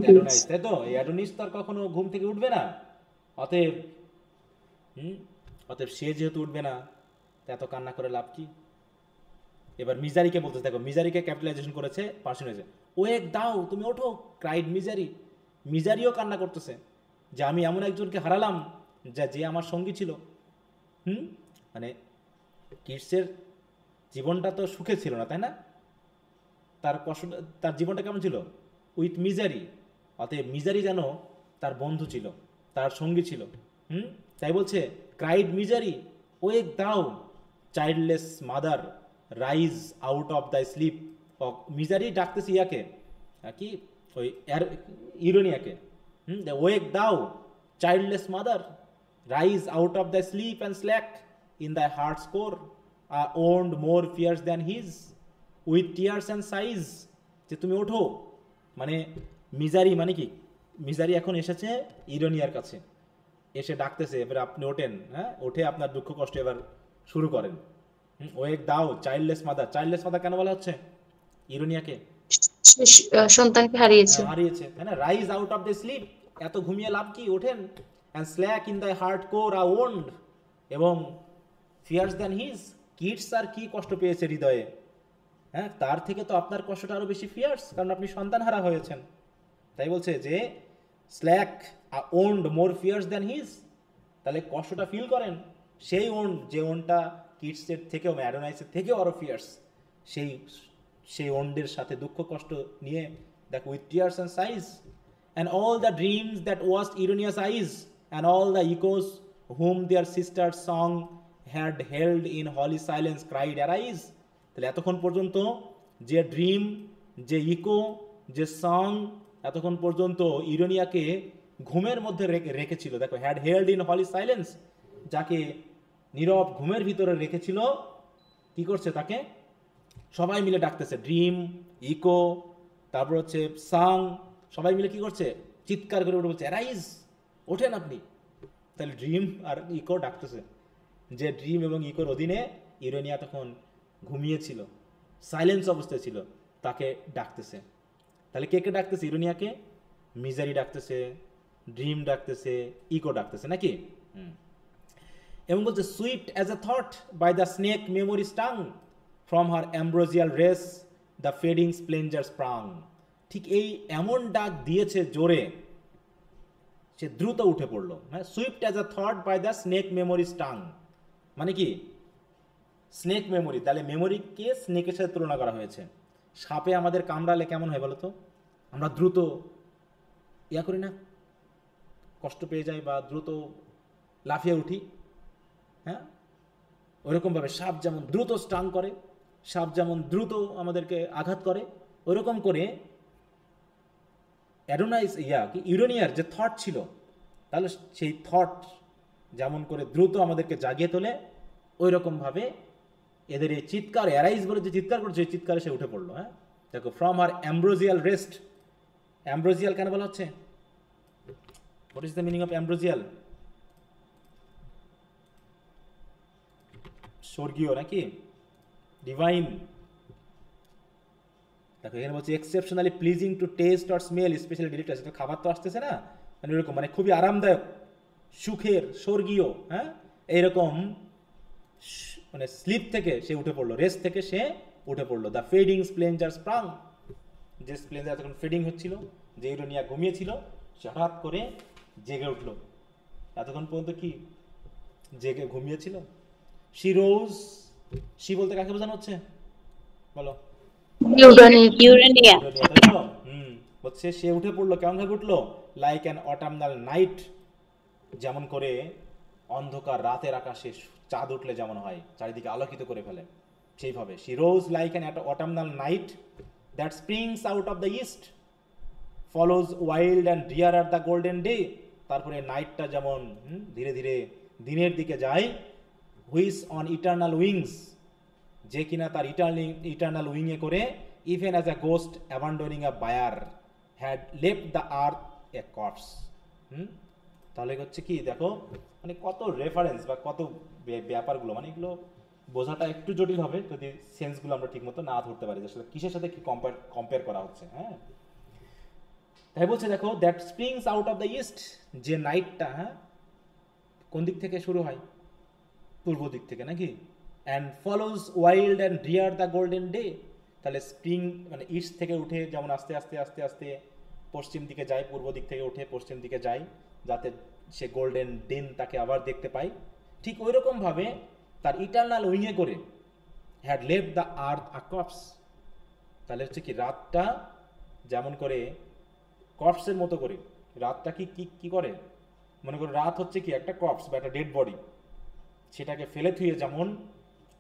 অ্যাডোনাইস, তাই তো? এই অ্যাডোনিস তো আর কখনো ঘুম থেকে উঠবে না। অতএব সে যেহেতু উঠবে না, এত কান্না করে লাভ কি? এবার মিজারিকে বলতেছে, দেখো মিজারিকে ক্যাপিটালাইজেশন করেছে, পার্সন হয়েছে। ওয়েক দাও, তুমি ওঠো, ক্রাইড মিজারি। মিজারিও কান্না করতেছে যে আমি এমন একজনকে হারালাম যে আমার সঙ্গী ছিল। মানে কিডসের জীবনটা তো সুখে ছিল না, তাই না? তার কষ্ট, তার জীবনটা কেমন ছিল? With misery. অতএব মিজারি যেন তার বন্ধু ছিল, তার সঙ্গী ছিল। তাই বলছে cried misery, wake thou childless mother, rise out of the sleep. Misery ডাকতেছে ইয়াকে, কি ওই ইরোনিয়াকে, wake thou childless mother, rise out of the sleep and slack in the heart's core, wound more fierce than his, with tears and sighs. যে তুমি ওঠো, মানে misery মানে কি? মিজারি এখন এসেছে ইরোনিয়ার কাছে, এসে ডাকতেছে এবার আপনি ওঠেন, ওঠে আপনার দুঃখ কষ্ট এবার শুরু করেন। ওয়েক thou childless mother. Childless mother কেন বলা হচ্ছে ইরোনিয়াকে? সন্তানকে হারিয়েছে, তাই না? Rise out of the sleep, এত ঘুমিয়ে লাভ কি? ওঠেন। And slack in the heart core a wound, এবং ফিয়ার্স দ্যান হিজ, কিডস আর কি কষ্ট পেয়েছে হৃদয়ে, তার থেকে তো আপনার কষ্টটা আরো বেশি ফিয়ার্স, কারণ আপনি সন্তান হারা হয়েছেন। তাই বলছে যে slack owned more fierce than his, তাহলে কষ্টটা ফিল করেন সেই ওন্ড, যে ওনটা কিডসের থেকেও, অ্যাডোনাইসের থেকেও আরো ফিয়ার্স, সেই ওন্ডের সাথে দুঃখ কষ্ট নিয়ে দেখো, with tears and sighs, and all the dreams that watched Urania's eyes, and all the echoes whom their sister song had held in holy silence cried arise. তাহলে এতক্ষণ পর্যন্ত যে ড্রিম, যে ইকো, যে সং এতক্ষণ পর্যন্ত ইরোনিয়াকে ঘুমের মধ্যে রেখেছিল, দেখো had held in holy silence, যাকে নীরব ঘুমের ভিতরে রেখেছিল, কি করছে? তাকে সবাই মিলে ডাকতেছে, ড্রিম, ইকো, তারপর হচ্ছে সাং, সবাই মিলে কি করছে? চিৎকার করে উঠে বলছে অ্যারাইজ, ওঠেন আপনি। তাহলে ড্রিম আর ইকো ডাকতেছে, যে ড্রিম এবং ইকোর অধীনে ইরোনিয়া তখন ঘুমিয়েছিল, সাইলেন্স অবস্থায় ছিল, তাকে ডাকতেছে। তাহলে কে কে ডাকতেছে? ইরোনিয়াকে মিজারি ডাকতেছে, ড্রিম ডাকতেছে, ইকো ডাকতেছে, নাকি? এবং বলছে swift as a thought by the snake memory stung, from her ambrosial rest the fading splendour sprang. ঠিক এই এমন ডাক দিয়েছে জোরে, সে দ্রুত উঠে পড়লো। Swift as a thought by the snake memory stung, মানে কি? স্নেক মেমোরি, তাহলে মেমোরিকে স্নেকের সাথে তুলনা করা হয়েছে। সাপে আমাদের কামড়ালে কেমন হয় বলো তো? আমরা দ্রুত ইয়া করি না, কষ্ট পেয়ে যাই বা দ্রুত লাফিয়ে উঠি, ওইরকমভাবে সাপ যেমন দ্রুত স্টাং করে, সাপ যেমন দ্রুত আমাদেরকে আঘাত করে, ওইরকম করে অ্যাডোনাইস ইউরেনিয়ার যে থট ছিল, তাহলে সেই থট যেমন করে দ্রুত আমাদেরকে জাগিয়ে তোলে, ওই রকমভাবে এদের এই চিৎকার, অ্যারাইজ বলে যে চিৎকার করছে, সেই চিৎকারে সে উঠে পড়লো। দেখো ফ্রম হার অ্যাম্ব্রোজিয়াল রেস্ট, অ্যাম্ব্রোজিয়াল কেন বলা হচ্ছে? What is the meaning of ambrosial? স্বর্গীয় নাকি ডিভাইন। দেখো এখানে বলছে exceptionally pleasing to taste or smell, especially delicious. তো খাবার তো আসতেছে না, মানে এরকম মানে খুবই আরামদায়ক, সুখের, স্বর্গীয়। হ্যাঁ, এইরকম মানে স্লিপ থেকে সে উঠে পড়লো, রেস্ট থেকে সে উঠে পড়লো। দ্য ফেডিং স্প্লেঞ্জার স্প্রাং, যে স্প্লেঞ্জার তখন ফেডিং হচ্ছিল, যে ইউরেনিয়া ঘুমিয়েছিল, সে হঠাৎ করে জেগে উঠলো। এতক্ষণ পর্যন্ত কি জেগে ঘুমিয়েছিল? শি রোজ, শি বলতে কাকে বোঝানো হচ্ছে বলো? ইউরেনিয়া। হচ্ছে সে উঠে পড়লো, কেমন ভাবে উঠলো? লাইক অ্যান অটামনাল নাইট, যেমন করে অন্ধকার রাতের আকাশে চাঁদ উঠলে যেমন হয়, চারিদিকে আলোকিত করে ফেলে, সেইভাবে। She rose like an autumnal night that springs out of the east, follows wild and deer are the golden day. তারপরে নাইটটা যেমন ধীরে ধীরে দিনের দিকে যায়। হুইস অন ইটার্নাল উইংস, যে কিনা তার ইটার্নাল উইংয়ে করে, even as a ghost abandoning a bier had left the earth a corpse. তাহলে হচ্ছে কি দেখো, মানে কত রেফারেন্স বা কত ব্যাপারগুলো, মানে এগুলো বোঝাটা একটু জটিল হবে যদি সেন্সগুলো আমরা ঠিকমতো না ধরতে পারি, আসলে কিসের সাথে কি কম্পেয়ার করা হচ্ছে। হ্যাঁ, তাই বলছে দেখো, that springs out of the east, যে নাইটটা হ্যাঁ কোন দিক থেকে শুরু হয়? পূর্ব দিক থেকে নাকি? And follows wild and deer the golden day. তাহলে স্প্রিং মানে ইস্ট থেকে উঠে যেমন আস্তে আস্তে আস্তে আস্তে পশ্চিম দিকে যায়, পূর্ব দিক থেকে উঠে পশ্চিম দিকে যায়, যাতে সে গোল্ডেন দিন তাকে আবার দেখতে পায়। ঠিক ওই রকমভাবে তার ইটার্নাল উইংয়ে করে had left the earth a corps. তাহলে হচ্ছে কি রাতটা যেমন করে কর্পসের মতো করে, রাতটা কি করে, মনে করো রাত হচ্ছে কি একটা কর্পস বা একটা ডেড বডি, সেটাকে ফেলে থুয়ে যেমন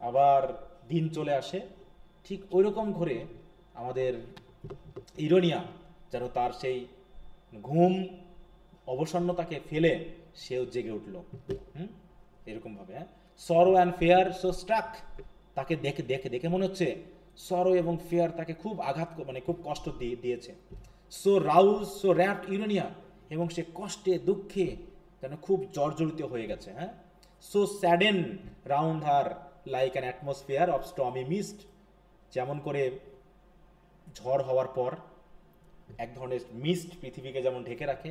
আবার দিন চলে আসে, ঠিক ওই রকম করে আমাদের ইউরেনিয়া যেন তার সেই ঘুম অবসন্নতাকে ফেলে সেও জেগে উঠল। এরকম ভাবে। হ্যাঁ, সরো অ্যান্ড ফেয়ার সো স্ট্রাক, তাকে দেখে দেখে দেখে মনে হচ্ছে সরো এবং ফেয়ার তাকে খুব আঘাত মানে খুব কষ্ট দিয়েছে। সো রাউজ সো র্যাপ্ট ইউরেনিয়া, এবং সে কষ্টে দুঃখে যেন খুব জর্জরিত হয়ে গেছে। হ্যাঁ, so sadden round her like an atmosphere of stormy mist, যেমন করে ঝড় হওয়ার পর এক ধরনের মিস্ট পৃথিবীকে যেমন ঢেকে রাখে,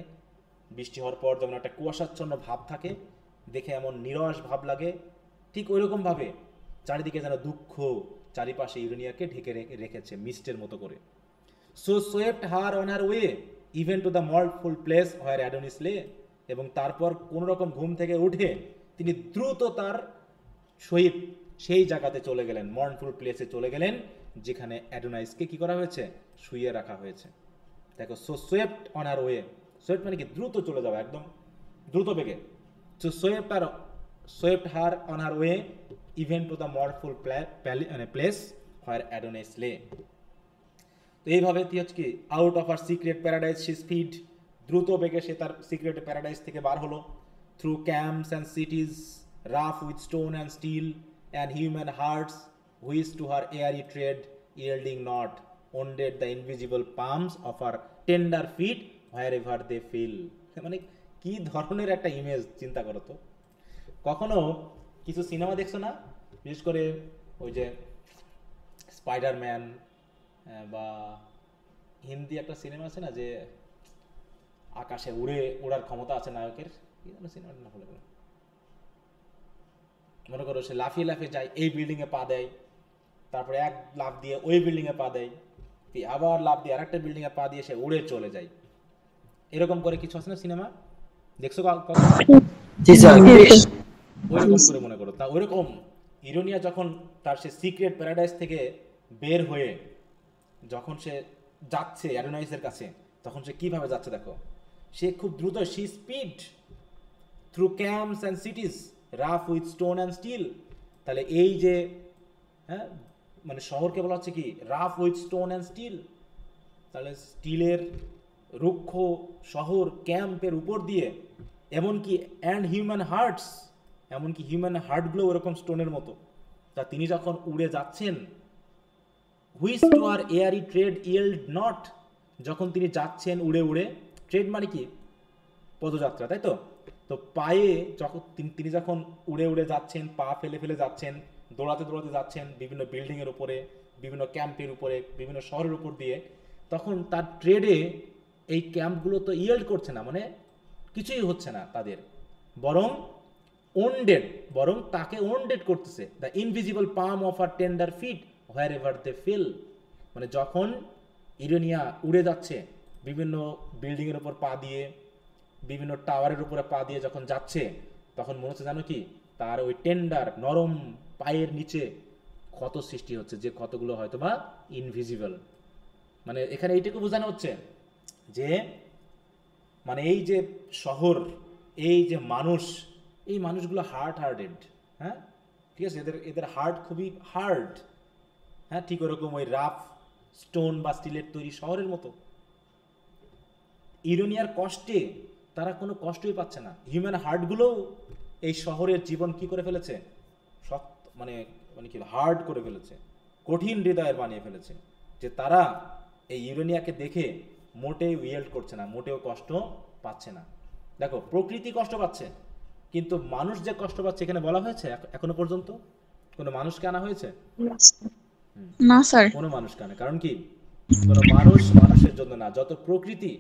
বৃষ্টি হওয়ার পর যেমন একটা কুয়াশাচ্ছন্ন ভাব থাকে, দেখে এমন নিরস ভাব লাগে, ঠিক ওই রকমভাবে চারিদিকে যেন দুঃখ চারিপাশে ইউরেনিয়াকে ঢেকে রেখেছে মিস্টের মতো করে। So swept her on her way even to the mournful place where Adonais lay, এবং তারপর কোন রকম ঘুম থেকে উঠে তিনি দ্রুত তার সহিত সেই জায়গাতে চলে গেলেন, মর্নফুল প্লেসে চলে গেলেন, যেখানে অ্যাডোনাইসকে কি করা হয়েছে? শুইয়ে রাখা হয়েছে। দেখো, so swept on her way, swept মানে কি দ্রুত চলে যাওয়া, একদম দ্রুত বেগে। So swept her on her way even to the mournful place where Adonais lay. তো এইভাবে কি হচ্ছে কি, out of her secret paradise she sped, দ্রুত বেগে সে তার সিক্রেট প্যারাডাইস থেকে বার হলো। Through camps and cities rough with stone and steel and human hearts which to her airy trade yielding not wounded the invisible palms of her tender feet wherever they fell. মানে কি ধরনের একটা image চিন্তা করো তো। কখনো কিছু cinema দেখছো না, বিশেষ করে ওই যে স্পাইডারম্যান বা হিন্দি একটা সিনেমা আছে না, যে আকাশে উড়ার ক্ষমতা আছে নায়কের, কি যেন সিনেমাটা না, বলে মনে করো সে লাফিয়ে লাফিয়ে যায়, এই বিল্ডিং এ পা দেয়, তারপরে এক লাফ দিয়ে ওই বিল্ডিং এ পা দেয়, আবার লাফ দিয়ে আরেকটা বিল্ডিং এ পা দিয়ে সে উড়ে চলে যায়। এরকম করে কিছু আছে না সিনেমা, দেখছো কখনো? ওইরকম করে মনে করো। তা ওইরকম ইউরেনিয়া যখন তার সে সিক্রেট প্যারাডাইস থেকে বের হয়ে যখন সে যাচ্ছে অ্যাডোনাইসের কাছে, তখন সে কিভাবে যাচ্ছে দেখো, সে খুব দ্রুত, she speed through camps and cities rough with stone and steel. তাহলে এই যে হ্যাঁ মানে শহরকে বলা হচ্ছে কি rough with stone and steel, তাহলে স্টিলের রুক্ষ শহর ক্যাম্পের উপর দিয়ে, এমনকি অ্যান্ড হিউম্যান হার্টস, এমনকি হিউম্যান হার্টগুলো ওরকম স্টোনের মতো। তা তিনি যখন উড়ে যাচ্ছেন, which to her airy tread yield not, যখন তিনি যাচ্ছেন উড়ে উড়ে, ট্রেড মানে কি পদযাত্রা, তাই তো? তো পায়ে যখন তিনি যখন উড়ে উড়ে যাচ্ছেন, পা ফেলে ফেলে যাচ্ছেন, দৌড়াতে দৌড়াতে যাচ্ছেন বিভিন্ন বিল্ডিংয়ের উপরে, বিভিন্ন ক্যাম্পের উপরে, বিভিন্ন শহরের উপর দিয়ে, তখন তার ট্রেডে এই ক্যাম্পগুলো তো ইয়েল্ড করছে না, মানে কিছুই হচ্ছে না তাদের, বরং তাকে ওন্ডেড করতেছে। The invisible palm of her tender feet wherever they fell, মানে যখন ইউরেনিয়া উড়ে যাচ্ছে বিভিন্ন বিল্ডিংয়ের উপর পা দিয়ে, বিভিন্ন টাওয়ারের উপরে পা দিয়ে যখন যাচ্ছে, তখন মনে হচ্ছে জানো কি, তার ওই টেন্ডার নরম পায়ের নিচে ক্ষত সৃষ্টি হচ্ছে, যে ক্ষতগুলো হয়তো বা ইনভিজিবল। মানে এখানে এইটুকু বোঝানো হচ্ছে যে মানে এই যে শহর, এই যে মানুষ, এই মানুষগুলো হার্টেড, হ্যাঁ ঠিক আছে, এদের হার্ট খুবই হার্ড, হ্যাঁ ঠিক ওরকম ওই রাফ স্টোন বা স্টিলের তৈরি শহরের মতো। ইউরেনিয়ার কষ্টে তারা কোনো কষ্টই পাচ্ছে না। হিউম্যান হার্টগুলোও এই শহরের জীবন কি করে ফেলেছে, শক্ত মানে মানে কি হার্ড করে ফেলেছে, কঠিন হৃদয়ের বানিয়ে ফেলেছে, যে তারা এই ইউরেনিয়াকে দেখে মোটেও ইয়েল্ড করছে না, মোটেও কষ্ট পাচ্ছে না। দেখো প্রকৃতি কষ্ট পাচ্ছে, কিন্তু মানুষ যে কষ্ট পাচ্ছে এখানে বলা হয়েছে এখনো পর্যন্ত কোনো মানুষকে আনা হয়েছে? না স্যার। কোনো মানুষকে আনে, কারণ কি কোনো মানুষের জন্য না, যত প্রকৃতি,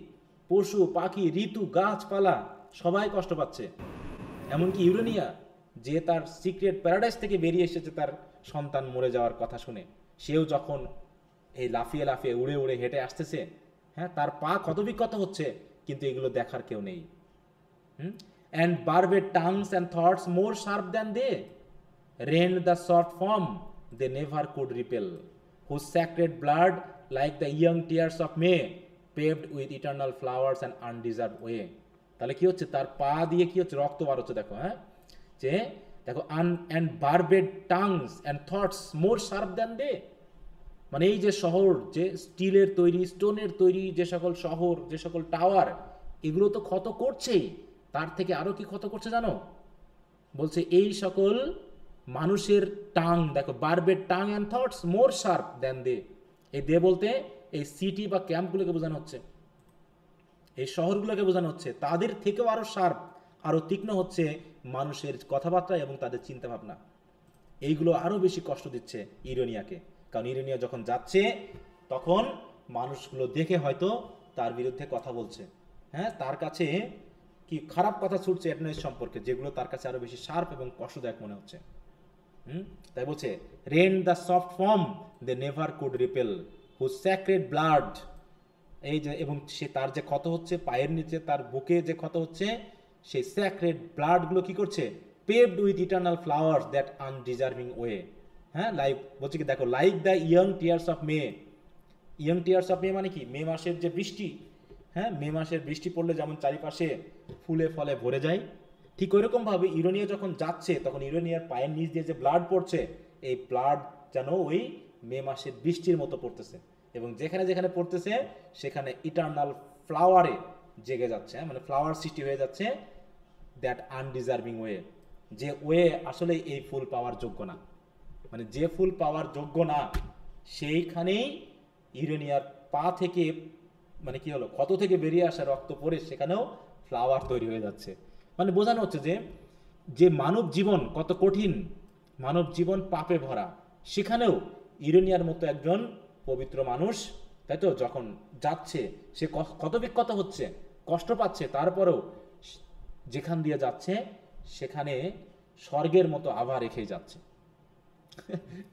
পশু পাখি, ঋতু, গাছপালা সবাই কষ্ট পাচ্ছে। এমনকি ইউরেনিয়া যে তার সিক্রেট প্যারাডাইস থেকে বেরিয়ে এসেছে তার সন্তান মরে যাওয়ার কথা শুনে, সেও যখন এই লাফিয়ে লাফিয়ে উড়ে উড়ে হেঁটে আসতেছে, হ্যাঁ তার পা ক্ষত বিক্ষত হচ্ছে, কিন্তু এগুলো দেখার কেউ নেই। And barbed tongues and thoughts more sharp than they rend the soft form they never could repel, whose sacred blood like the young tears of May paved with eternal flowers and undeserved way। তাহলে কি হচ্ছে, তার পা দিয়ে কি হচ্ছে, রক্ত বার হচ্ছে। দেখো হ্যাঁ, যে দেখো and barbed tongues and thoughts more sharp than they, মানে এই যে শহর, যে স্টিলের তৈরি, স্টোনের তৈরি যে সকল শহর, যে সকল টাওয়ার, এগুলো তো ক্ষত করছেই, তার থেকে আরো কি ক্ষত করছে জানো? বলছে এই সকল মানুষের টাং, দেখো barbed tongue and thoughts more sharp than they. এই দে বলতে এই সিটি বা ক্যাম্পগুলোকে বোঝানো হচ্ছে, এই শহরগুলোকে বোঝানো হচ্ছে, তাদের থেকেও আরো শার্প, আরো তীক্ষ্ণ হচ্ছে মানুষের কথাবার্তা এবং তাদের চিন্তা ভাবনা। এইগুলো আরো বেশি কষ্ট দিচ্ছে ইউরেনিয়াকে, কারণ ইউরেনিয়া যখন যাচ্ছে তখন মানুষগুলো দেখে হয়তো তার বিরুদ্ধে কথা বলছে, হ্যাঁ তার কাছে কি খারাপ কথা ছুটছে অ্যাডনয়েস সম্পর্কে, যেগুলো তার কাছে আরো বেশি শার্প এবং কষ্টদায়ক মনে হচ্ছে। তাই বলছে rent the soft form they never could repel, who sacred blood, এই যে এবং সে তার যে ক্ষত হচ্ছে পায়ের নিচে, তার বুকে যে ক্ষত হচ্ছে, সেই স্যাক্রেড ব্লাডগুলো কি করছে, paved with eternal flowers that undeserving way. হ্যাঁ লাইক বলছে কি, দেখো like the young tears of May. Young tears of May মানে কি, মে মাসের যে বৃষ্টি, হ্যাঁ মে মাসের বৃষ্টি পড়লে যেমন চারিপাশে ফুলে ফলে ভরে যায়, ঠিক ওইরকম ভাবে ইউরেনিয়া যখন যাচ্ছে তখন ইউরেনিয়ার পায়ের নিচ দিয়ে যে ব্লাড পড়ছে, এই ব্লাড যেন ওই মে মাসের বৃষ্টির মতো পড়তেছে, এবং যেখানে যেখানে পড়তেছে সেখানে ইটার্নাল ফ্লাওয়ারে জেগে যাচ্ছে, মানে ফ্লাওয়ার সৃষ্টি হয়ে যাচ্ছে, দ্যাট আনডিজার্ভিং ওয়ে, যে ওয়ে আসলে এই ফুল পাওয়ার যোগ্য না, মানে যে ফুল পাওয়ার যোগ্য না সেইখানেই ইউরেনিয়ার পা থেকে মানে কি হলো, ক্ষত থেকে বেরিয়ে আসা রক্ত পড়ে সেখানেও ফ্লাওয়ার তৈরি হয়ে যাচ্ছে। মানে বোঝানো হচ্ছে যে যে মানব জীবন কত কঠিন, মানব জীবন পাপে ভরা, সেখানেও ইউরেনিয়ার মতো একজন পবিত্র মানুষ, তাই তো, যখন যাচ্ছে সে ক্ষত বিক্ষত হচ্ছে, কষ্ট পাচ্ছে, তারপরেও যেখান দিয়ে যাচ্ছে সেখানে স্বর্গের মতো আভা রেখেই যাচ্ছে।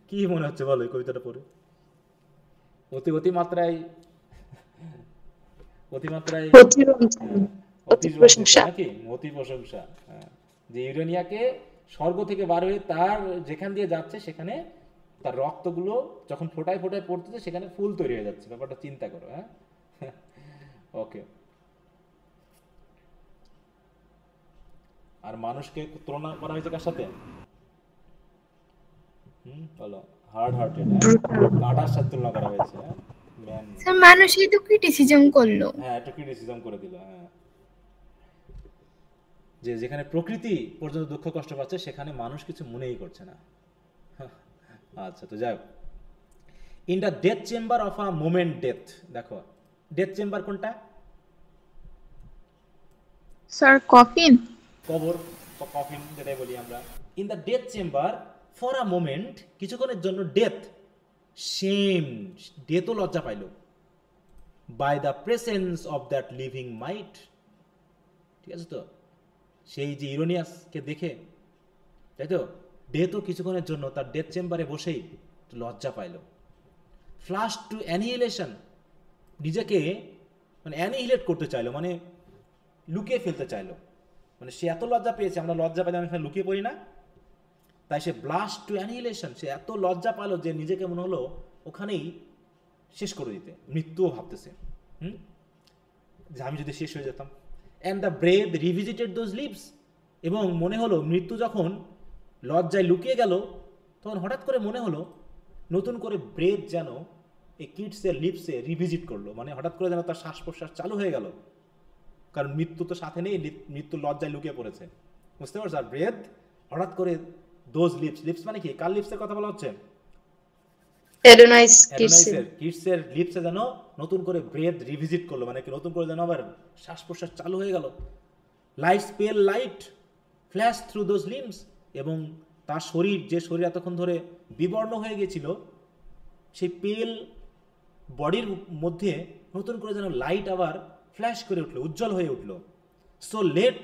কি মনে হচ্ছে বলো এই কবিতাটা পড়ে? অতিমাত্রায় নাকি অতি প্রশংসা, যে ইউরেনিয়াকে স্বর্গ থেকে বার হয়ে তার যেখান দিয়ে যাচ্ছে সেখানে তার রক্তগুলো যখন ফোটায় ফোটায় পড়তেছে সেখানে ফুল তৈরি হয়ে যাচ্ছে। ব্যাপারটা চিন্তা করো। হ্যাঁ ওকে। আর মানুষকে তুলনা করা হয়েছে কার সাথে? বলো, হার্ড হার্টেড, কাটার সাথে তুলনা করা হয়েছে। স্যার মানুষই তো ক্রিটিসিজম করলো। হ্যাঁ একটু ক্রিটিসিজম করে দিল। হ্যাঁ, যে যেখানে প্রকৃতি পর্যন্ত দুঃখ কষ্ট পাচ্ছে সেখানে মানুষ কিছু মনেই করছে না। আচ্ছা তো যাই হোক, in the death chamber of a moment death, দেখো ডেথ চেম্বার কোনটা? Sir coffin. কবর, কফিন যেটাই বলি আমরা। In the death chamber for a moment, কিছুক্ষণের জন্য ডেথ শেম, ডেথও লজ্জা পাইল, by the presence of that living might. ঠিক আছে তো, সেই যে ইউরেনিয়াসকে দেখে, তাই তো, ডেথও কিছুক্ষণের জন্য তার ডেথ চেম্বারে বসেই লজ্জা পাইল। ফ্লাশ টু অ্যানিহিলেশন, নিজেকে মানে অ্যানিহিলেট করতে চাইলো, মানে লুকিয়ে ফেলতে চাইলো। মানে সে এত লজ্জা পেয়েছে, আমরা লজ্জা পেলে আমি লুকিয়ে পড়ি না, তাই সে ব্লাশ টু অ্যানিহিলেশন, সে এত লজ্জা পালো যে নিজেকে মনে হলো ওখানেই শেষ করে দিতে, মৃত্যুও ভাবতেছে যে আমি যদি শেষ হয়ে যেতাম। And the breath revisited those lives, এবং মনে হলো মৃত্যু যখন লজ্জায় লুকিয়ে গেল, তখন হঠাৎ করে মনে হলো নতুন করে ব্রেথ যেন এই কিডসের লিপসে রিভিজিট করলো, মানে হঠাৎ করে যেন তার শ্বাস প্রশ্বাস চালু হয়ে গেল, কারণ মৃত্যু তো সাথে নেই, মৃত্যু লজ্জায় লুকিয়ে পড়েছে, বুঝতে পারছো? আর ব্রেথ হঠাৎ করে দোজ লিপস, লিপস মানে কি, কার লিপসের কথা বলা হচ্ছে? কিডসের লিপসে যেন নতুন করে ব্রেথ রিভিজিট করলো, মানে কি নতুন করে যেন আবার শ্বাস প্রশ্বাস চালু হয়ে গেল। লাইটস পেল লাইট ফ্ল্যাশ থ্রু দোজ লিম্স, এবং তার শরীর, যে শরীর এতক্ষণ ধরে বিবর্ণ হয়ে গেছিল, সেই পেল বডির মধ্যে নতুন করে যেন লাইট আবার ফ্ল্যাশ করে উঠলো, উজ্জ্বল হয়ে উঠলো। So let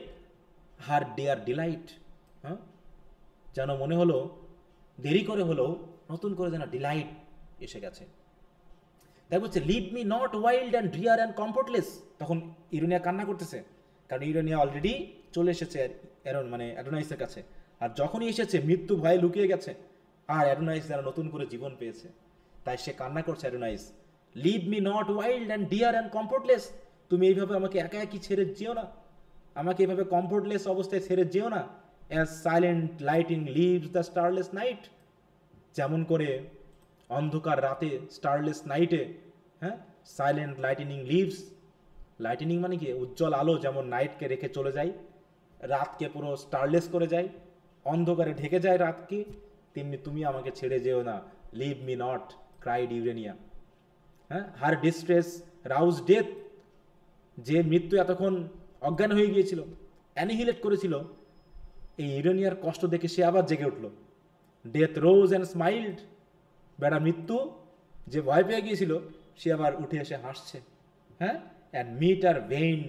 her dare delight, হ্যাঁ, যেন মনে হলো দেরি করে হলেও নতুন করে যেন ডিলাইট এসে গেছে। তাই বলছে leave me not wild and drear and comfortless. তখন ইউরেনিয়া কান্না করতেছে, কারণ ইউরেনিয়া অলরেডি চলে এসেছে মানে অ্যাডোনাইসের কাছে, আর যখনই এসেছে মৃত্যু ভয়ে লুকিয়ে গেছে, আর অ্যাডোনাইস যেন নতুন করে জীবন পেয়েছে, তাই সে কান্না করছে Adonais, leave me not wild and dear and comfortless, তুমি এইভাবে আমাকে একা একই ছেড়ে যেও না, আমাকে এইভাবে কমফোর্টলেস অবস্থায় ছেড়ে যেও না। As silent lightning leaves the starless night, যেমন করে অন্ধকার রাতে, স্টারলেস নাইটে, হ্যাঁ, সাইলেন্ট লাইটেনিং লিভস, লাইটেনিং মানে কি, উজ্জ্বল আলো যেমন নাইটকে রেখে চলে যায়, রাতকে পুরো স্টারলেস করে যায়, অন্ধকারে ঢেকে যায় রাতকে, তেমনি তুমি আমাকে ছেড়ে যেও না, লিভ মি নট, ক্রাইড ইউরেনিয়া। হ্যাঁ, হার ডিস্ট্রেস রাউজ ডেথ, যে মৃত্যু এতক্ষণ অজ্ঞান হয়ে গিয়েছিল, অ্যানিহিলেট করেছিল, এই ইউরেনিয়ার কষ্ট দেখে সে আবার জেগে উঠল। ডেথ রোজ অ্যান্ড স্মাইল্ড, বেড়া মৃত্যু যে ভয় পেয়ে গিয়েছিল, সে আবার উঠে এসে হাসছে। হ্যাঁ, অ্যান্ড মিট আর ভেইন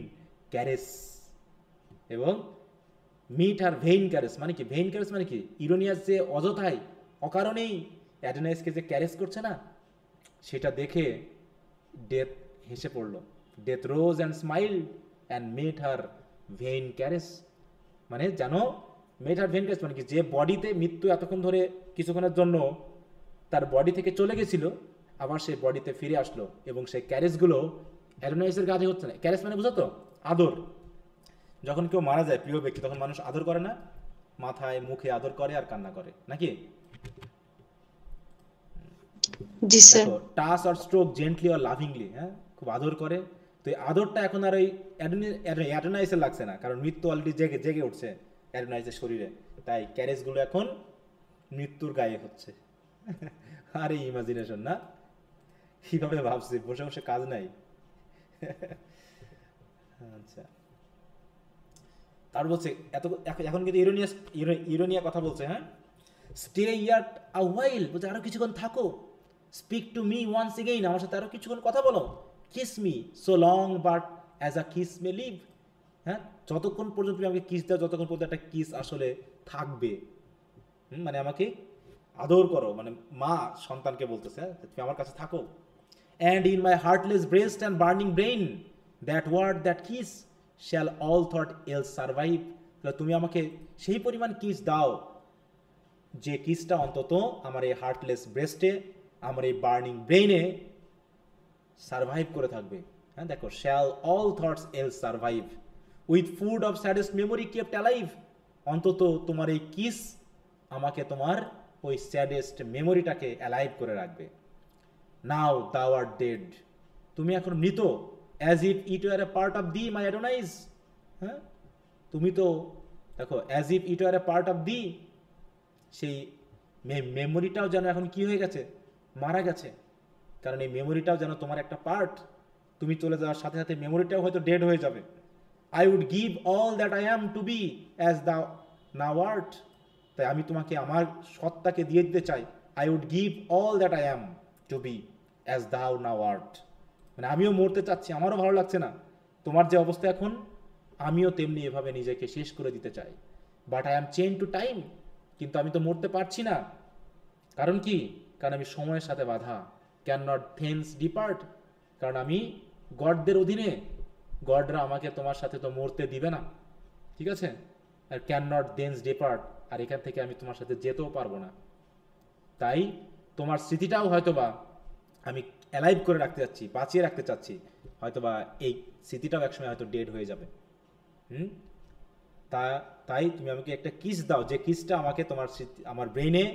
ক্যারেস, এবং মিট আর ভেইন ক্যারেস মানে কি, ভেইন ক্যারেস মানে কি, ইউরেনিয়াস যে অযথায় অকারণেই অ্যাডোনাইসকে যে ক্যারেস করছে না, সেটা দেখে ডেথ হেসে পড়ল। Death rose and smile and met her vain caress, মানে যেন মেট হার ভেইন ক্যারেস মানে কি, যে বডিতে মৃত্যু এতক্ষণ ধরে কিছুক্ষণের জন্য তার বডি থেকে চলে গেছিল, আবার সেই বডিতে ফিরে আসলো, এবং সেই ক্যারেসগুলো অ্যাডোনাইসের কাজে হচ্ছে না। ক্যারেস মানে বুঝো তো, আদর। যখন কেউ মারা যায় প্রিয় ব্যক্তি, তখন মানুষ আদর করে না, মাথায় মুখে আদর করে আর কান্না করে, নাকি? জি sir. Touch or stroke gently or lovingly, হ্যাঁ, খুব আদর করে। তো এই আদরটা এখন আর ওই অ্যাডোনাইসের লাগছে না, কারণ মৃত্যু অলরেডি জেগে উঠছে অ্যাডোনাইসের শরীরে, তাই ক্যারেসগুলো এখন মৃত্যুর গায়ে হচ্ছে। আরে ইমাজিনেশন না, কিভাবে ভাবছি, বসে বসে কাজ নাই। আচ্ছা, তার বলছে এখন কিন্তু ইউরেনিয়া কথা বলছে, হ্যাঁ, স্টে ইয়াট আ হোয়াইল, বলছে আরো কিছুক্ষণ থাকো, speak to me once again, আমার সাথে আরো কিছুক্ষণ কথা বলো, kiss me so long but as a kiss may live, হ্যাঁ, যতক্ষণ পর্যন্ত তুমি আমাকে কিস দাও, যতক্ষণ পর্যন্ত একটা কিস আসলে থাকবে, মানে আমাকে আদর করো, মানে মা সন্তানকে বলতেছে, তুমি আমার কাছে থাকো। And in my heartless breast and burning brain that word that kiss shall all thought else survive, তুমি আমাকে সেই পরিমাণ কিস দাও, যে কিসটা অন্তত আমার এই হার্টলেস ব্রেস্টে, আমার এই বার্নিং ব্রেইনে সার্ভাইভ করে থাকবে। হ্যাঁ, দেখো, shall all thoughts else survive with food of saddest memory kept alive, অন্তত তোমার এই কিস আমাকে তোমার ওই স্যাডেস্ট মেমোরিটাকে অ্যালাইভ করে রাখবে। নাও দাও আর ডেড, তুমি এখন মৃত, as if it were a part of thee my Adonais, হ্যাঁ, তুমি তো দেখো as if it were a part of thee, সেই মেমোরিটাও যেন এখন কি হয়ে গেছে, মারা গেছে, কারণ এই মেমোরিটাও যেন তোমার একটা পার্ট, তুমি চলে যাওয়ার সাথে সাথে মেমোরিটাও হয়তো ডেড হয়ে যাবে, I would give all that I am to be as thou now art. তাই আমি তোমাকে আমার সত্তাকে দিয়ে দিতে চাই। I would give all that I am to be as thou now art. মানে আমিও মরতে চাচ্ছি, আমারও ভালো লাগছে না তোমার যে অবস্থা এখন, আমিও তেমনি এভাবে নিজেকে শেষ করে দিতে চাই। But I am chain to time, কিন্তু আমি তো মরতে পারছি না। কারণ কি? কারণ আমি সময়ের সাথে বাধা। ক্যান নট থেন্স ডিপার্ট, কারণ আমি গডদের অধীনে, গডরা আমাকে তোমার সাথে তো মরতে দিবে না, ঠিক আছে? আর ক্যান নট দেন্স ডিপার্ট, আর এখান থেকে আমি তোমার সাথে যেতেও পারবো না। তাই তোমার স্মৃতিটাও হয়তোবা আমি অ্যালাইভ করে রাখতে চাচ্ছি, বাঁচিয়ে রাখতে চাচ্ছি, হয়তোবা এই স্মৃতিটাও একসময় হয়তো ডেড হয়ে যাবে। তাই তুমি আমাকে একটা কিস দাও, যে কিসটা আমাকে তোমার স্মৃতি, আমার ব্রেনে,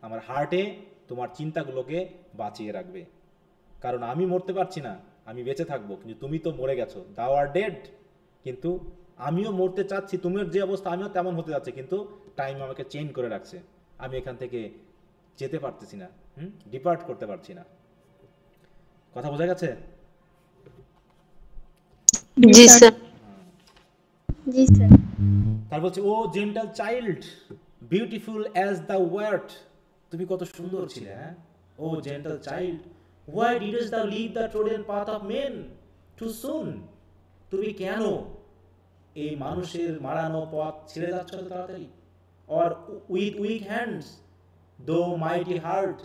আমার হার্টে তোমার চিন্তাগুলোকে বাঁচিয়ে রাখবে। কারণ আমি মরতে পারছি না, আমি বেঁচে থাকবো, কিন্তু তুমি তো মরে গেছো, দাও আর ডেড। কিন্তু আমিও মরতে চাচ্ছি, তুমিও যে অবস্থা আমিও তেমন হতে যাচ্ছে, কিন্তু টাইম আমাকে চেঞ্জ করে রাখছে, আমি এখান থেকে যেতে পারতেছি না, ডিপার্ট করতে পারছি না। কথা বোঝা গেছে? জি স্যার। জি স্যার। তার বলছে, O gentle child beautiful as the word, তুমি কত সুন্দর ছিলে, হ্যাঁ? O gentle child, why didst thou leave the trodden path of men too soon? তুমি কেন এই মানুষের মারানো পথ ছেড়ে যাচ্ছ এত তাড়াতাড়ি? or with weak hands though mighty heart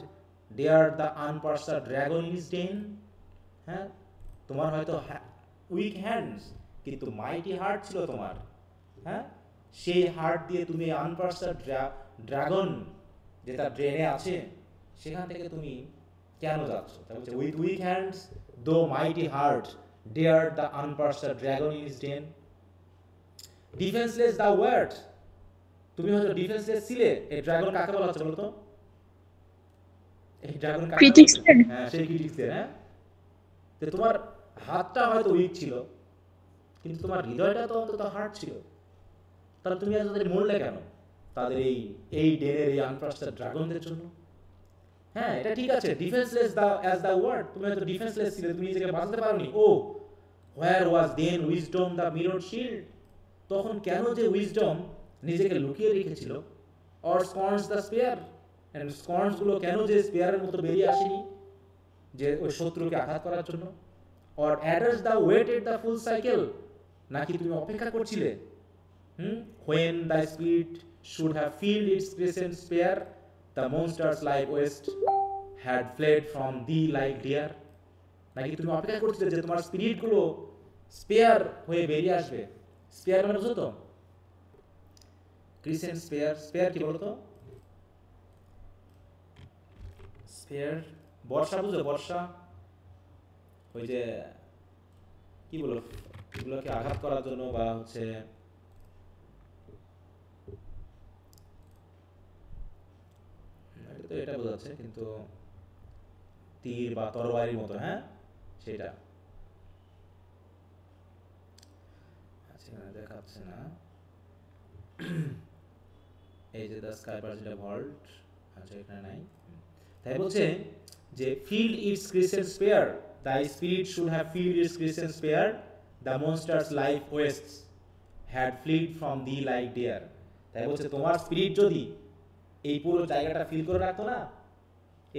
dared the unpursued dragon in his den? হ্যাঁ, তোমার হয়তো উইক হ্যান্ডস, কিন্তু মাইটি হার্ট ছিল তোমার, হ্যাঁ? সেই হার্ট দিয়ে তুমি আনপারসাড ড্রাগন যেটা ড্রেনে আছে সেখান থেকে তুমি কেন যাচ্ছ? তা বলছে, with weak hands though mighty heart dare the unpastured dragon in his den. Defenceless the word, তুমি হয়তো ডিফেন্সলেস ছিলে। এই ড্রাগন কাকে বলা হচ্ছে বলতো? এই ড্রাগন কাকে? ক্রিটিক্সদের। হ্যাঁ, সেই ক্রিটিক্সদের। হ্যাঁ, তো তোমার হাতটা হয়তো উইক ছিল, কিন্তু তোমার হৃদয়টা তো অন্তত হার্ট ছিল। তাহলে তুমি আজ তাদের মরলে কেন? তাদের এই ডেনের এই আনপারসাড ড্রাগনদের জন্য। হ্যাঁ, এটা ঠিক আছে, ডিফেন্সলেস অ্যাজ দ্য ওয়ার্ড, তুমি হয়তো ডিফেন্সলেস ছিলে, তুমি নিজেকে বাঁচাতে পারোনি। ও হোয়ার ওয়াজ দেন উইজডম দ্য মিরর শিল্ড, তখন কেন যে উইজডম নিজেকে লুকিয়ে রেখেছিল? অর স্কর্নস দ্য স্পেয়ার, এন্ড স্কর্নস গুলো কেন যে স্পেয়ারের মতো বেরিয়ে আসেনি, যে ওই শত্রুকে আঘাত করার জন্য? Or adders the waited the full cycle, নাকি তুমি অপেক্ষা করছিলে when thy spirit should have filled its crescent spear, the monsters like west had fled from thee like deer? নাকি তুমি অপেক্ষা করছিলে যে তোমার স্পিরিট গুলো স্পেয়ার হয়ে বেরিয়ে আসবে? স্পেয়ার মানে বুঝো তো? ক্রিসেন্ট স্পেয়ার, স্পেয়ার কি বলতো? স্পেয়ার বর্ষা, বুঝো বর্ষা? ওই যে কি বলো, এগুলোকে আঘাত করার জন্য, বা হচ্ছে তো এটা বোঝাচ্ছে, কিন্তু তীর বা তরবারির মতো, হ্যাঁ সেটা। আচ্ছা, দেখাচ্ছে না, এই যে দ্য স্কাই পার্সিডা ভল্ট, আচ্ছা এখানে নাই। তাই বলছে যে field it's crescent spare, thy spirit should have filled its crescent spear, the monsters life wastes had fled from thee like deer. তাই বলছে তোমার স্পিরিট যদি এই পুরো জায়গাটা ফিল করে রাখতো না,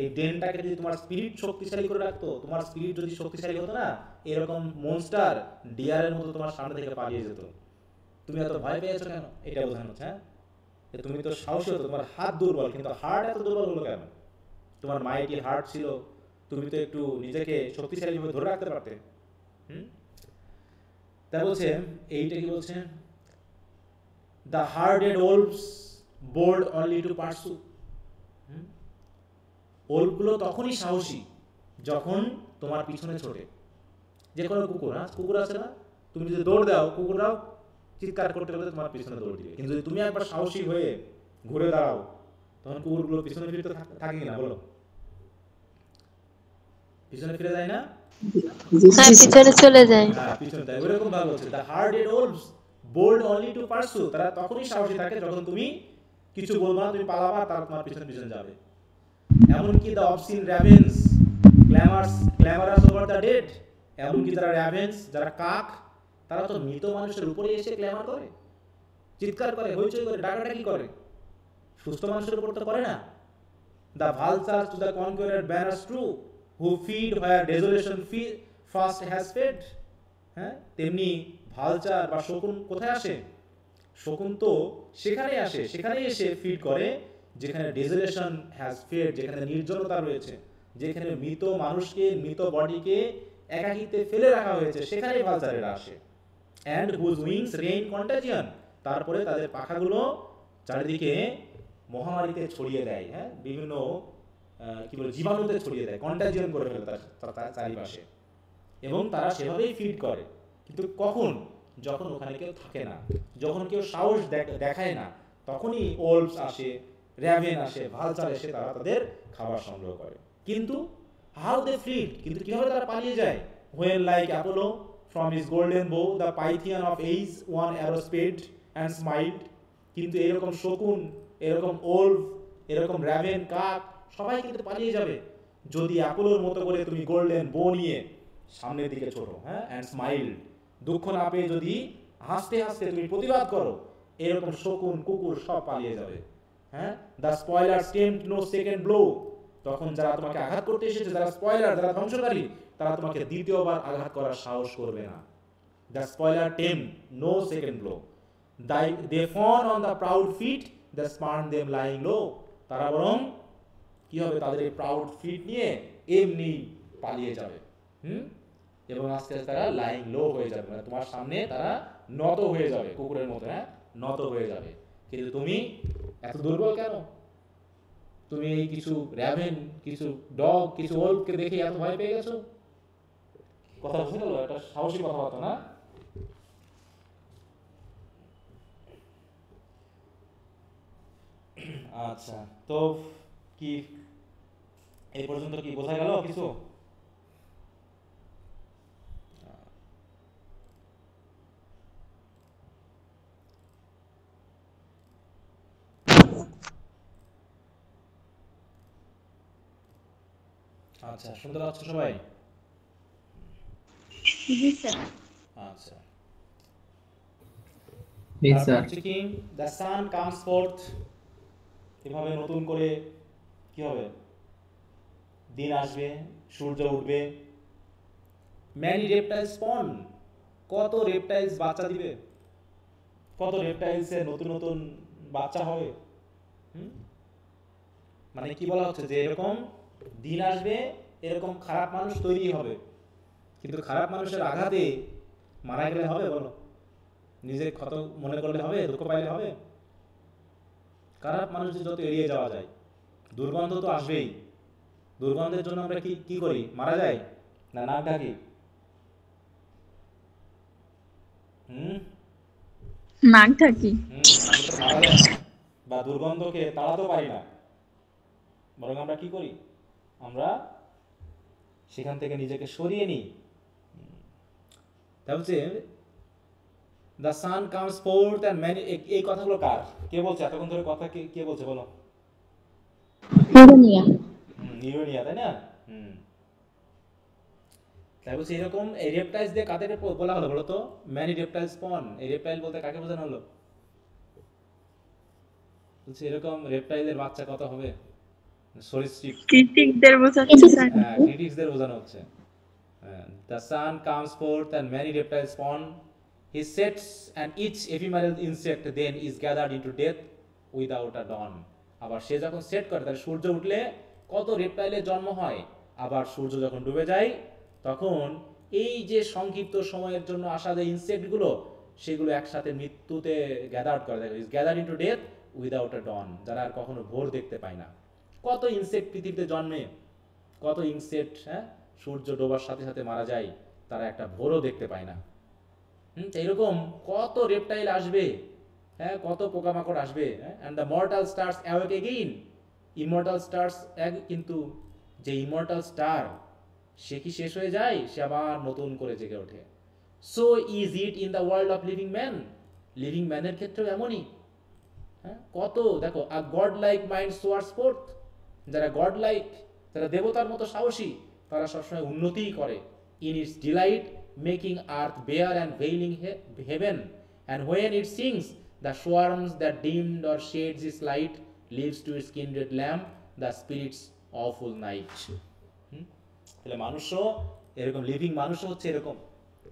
এই ডেনটাকে যদি তোমার স্পিরিট শক্তিশালী করে রাখতো, তোমার স্পিরিট যদি শক্তিশালী হতো না, এরকম মনস্টার ডিয়ারের মতো তোমার সামনে থেকে পালিয়ে যেত। তুমি এত ভয় পেয়েছো কেন? এটা বোঝানো হচ্ছে, হ্যাঁ, তুমি তো সাহসী হতো, তোমার হাত দুর্বল, কিন্তু হার্ট এত দুর্বল হলো কেন? তোমার মাইটি হার্ট ছিল, তুমি তো একটু নিজেকে শক্তিশালী ভাবে ধরে রাখতে পারতে। তাই বলছে, এইটা কি বলছে? The herded wolves bold only to pursue. ওলভগুলো তখনই সাহসী যখন তোমার পিছনে ছোটে। যে কোনো কুকুর, হ্যাঁ কুকুর আছে না, তুমি যদি দৌড় দাও, কুকুররাও চিৎকার করতে করতে তোমার পিছনে দৌড় দিবে। কিন্তু যদি তুমি একবার সাহসী হয়ে ঘুরে দাঁড়াও, তখন কুকুরগুলো পিছনে ফিরতে থাকে কিনা বলো? পিছনে ফিরে যায় না? পিছনে চলে যায়। হ্যাঁ, পিছনে যায়। ওরকম ভাবে বলছে, the herded wolves bold only to pursue, তারা তখনই সাহসী থাকে যখন তুমি কিছু বলবা, তুমি পালাবা, তারা তোমার পিছনে পিছনে যাবে। এমনকি the অবসিন raven's ক্ল্যামারাস over the dead, এমনকি যারা র্যাভেন্স, যারা কাক, তারা তো মৃত মানুষের উপরে এসে ক্ল্যামার করে, চিৎকার করে, হইচই করে, ডাকাডাকি করে, সুস্থ মানুষের উপর তো করে না। The vultures to the conquered banners true who feed where desolation first has fed. হ্যাঁ, তেমনি ভালচার বা শকুন কোথায় আসে? শকুন তো সেখানে আসে, সেখানেই এসে ফিড করে যেখানে ডেসোলেশন হ্যাজ ফেড, যেখানে নির্জনতা রয়েছে, যেখানে মৃত মানুষকে, মৃত বডিকে একাকিত্বে ফেলে রাখা হয়েছে, সেখানেই ভালচারেরা আসে। অ্যান্ড হুজ উইংস রেইন কন্টাজিয়ন, তারপরে তাদের পাখাগুলো চারিদিকে মহামারীতে ছড়িয়ে দেয়, হ্যাঁ, বিভিন্ন কি বলে জীবাণুতে ছড়িয়ে দেয়, কন্টাজিয়ন করে ফেলে তার চারিপাশে, এবং তারা সেভাবেই ফিড করে। কিন্তু কখন? যখন ওখানে কেউ থাকে না, যখন কেউ সাহস দেখায় না, তখনই ওলভস আসে, র্যাভেন আসে, ভালচার এসে তারা তাদের খাবার সংগ্রহ করে। কিন্তু হাউ দে ফ্লিড, কিন্তু কিভাবে তারা পালিয়ে যায়? when like Apollo from his golden bow the Pythian of Aes one arrow sped and smiled, কিন্তু এরকম শকুন, এরকম ওলভ, এরকম র্যাভেন, কাক সবাই কিন্তু পালিয়ে যাবে যদি অ্যাপোলোর মতো করে তুমি গোল্ডেন বো নিয়ে সামনের দিকে ছোটো, হ্যাঁ, অ্যান্ড স্মাইল, দুঃখ না পেয়ে যদি হাসতে হাসতে তুমি প্রতিবাদ করো, এরকম শকুন, কুকুর সব পালিয়ে যাবে। হ্যাঁ, the spoiler tempt no second blow, তখন যারা তোমাকে আঘাত করতে এসেছে, যারা স্পয়লার, যারা ধ্বংসকারী, তারা তোমাকে দ্বিতীয়বার আঘাত করার সাহস করবে না। The spoiler tempt no second blow, they fawn on the proud feet that spurn them lying low, তারা বরং কি হবে, তাদের এই প্রাউড ফিট নিয়ে এমনি পালিয়ে যাবে, এবং আস্তে আস্তে তারা লাইং লো হয়ে যাবে, মানে তোমার সামনে তারা নত হয়ে যাবে, কুকুরের মতো, হ্যাঁ, নত হয়ে যাবে। কিন্তু তুমি এত দুর্বল কেন? তুমি এই কিছু র্যাভেন, কিছু ডগ, কিছু ওলভকে দেখে এত ভয় পেয়ে গেছো? কথা বুঝে গেল? এটা সাহসী কথাবার্তা না? আচ্ছা, তো কি এই পর্যন্ত কি বোঝা গেল কিছু? আচ্ছা, শুনতে পাচ্ছ সবাই? জি স্যার। আচ্ছা, জি sir. The sun comes forth, এভাবে নতুন করে কি হবে, দিন আসবে, সূর্য উঠবে। ম্যানি রেপটাইলস স্পন, কত রেপটাইলস বাচ্চা দিবে, কত রেপটাইলসের নতুন নতুন বাচ্চা হবে। মানে কি বলা হচ্ছে যে এরকম দিন আসবে, এরকম খারাপ মানুষ তৈরি হবে, কিন্তু খারাপ মানুষের আঘাতে মারা গেলে হবে? বলো, নিজের ক্ষত মনে করলে হবে, দুঃখ পাইলে হবে? খারাপ মানুষদের যত এড়িয়ে যাওয়া যায়, দুর্গন্ধ তো আসবেই, দুর্গন্ধের জন্য আমরা কি করি, মারা যাই না, নাক ঢাকি, নাক ঢাকি, মারা যায়, বা দুর্গন্ধকে তাড়াতে পারি না, বরং আমরা কি করি, আমরা সেখান থেকে নিজেকে সরিয়ে নিই। তা বলছে the sun comes forth and many, এই কথাগুলো কার, কে বলছে এতক্ষণ ধরে কথা, কে বলছে বলো? ইউরেনিয়া, তাই না? তাই বলছে এরকম এই রেপটাইলস দিয়ে কাদের বলা হলো বলো তো? ম্যানি রেপটাইলস স্পন, এই রেপটাইল বলতে কাকে বোঝানো হলো? বলছে এরকম রেপটাইলের বাচ্চা কত হবে, সরীসৃপ, ক্রিটিকদের বোঝাচ্ছে স্যার। হ্যাঁ, ক্রিটিক্সদের বোঝানো হচ্ছে। The sun comes forth and many reptiles spawn, he sets and each ephemeral insect then is gathered into death without a dawn, আবার সে যখন সেট করে, তাহলে সূর্য উঠলে কত রেপটাইলের জন্ম হয়, আবার সূর্য যখন ডুবে যায় তখন এই যে সংক্ষিপ্ত সময়ের জন্য আসা যে ইনসেক্টগুলো, সেগুলো একসাথে মৃত্যুতে গ্যাদার্ড করে, is gathered into death without a dawn, যারা আর কখনো ভোর দেখতে পায় না। কত ইনসেক্ট পৃথিবীতে জন্মে, কত ইনসেক্ট, হ্যাঁ, সূর্য ডোবার সাথে সাথে মারা যায়, তারা একটা ভোরও দেখতে পায় না। এইরকম কত রেপটাইল আসবে, হ্যাঁ, কত পোকামাকড় আসবে, and the mortal stars awake again, immortal stars, কিন্তু যে ইমর্টাল স্টার, সে কি শেষ হয়ে যায়? সে আবার নতুন করে জেগে ওঠে। So is it in the world of living man, living ম্যানের ক্ষেত্রেও এমনই। হ্যাঁ, কত দেখো, a god like mind soars forth, যারা গড লাইক, যারা দেবতার মতো সাহসী, তারা সবসময় উন্নতিই করে। In its delight making earth bare and veiling heaven. And when it sings, the swarms that dimmed or shades its light leaves to its kindred lamp the spirit's awful night. তাহলে মানুষও এরকম, লিভিং মানুষও হচ্ছে এরকম,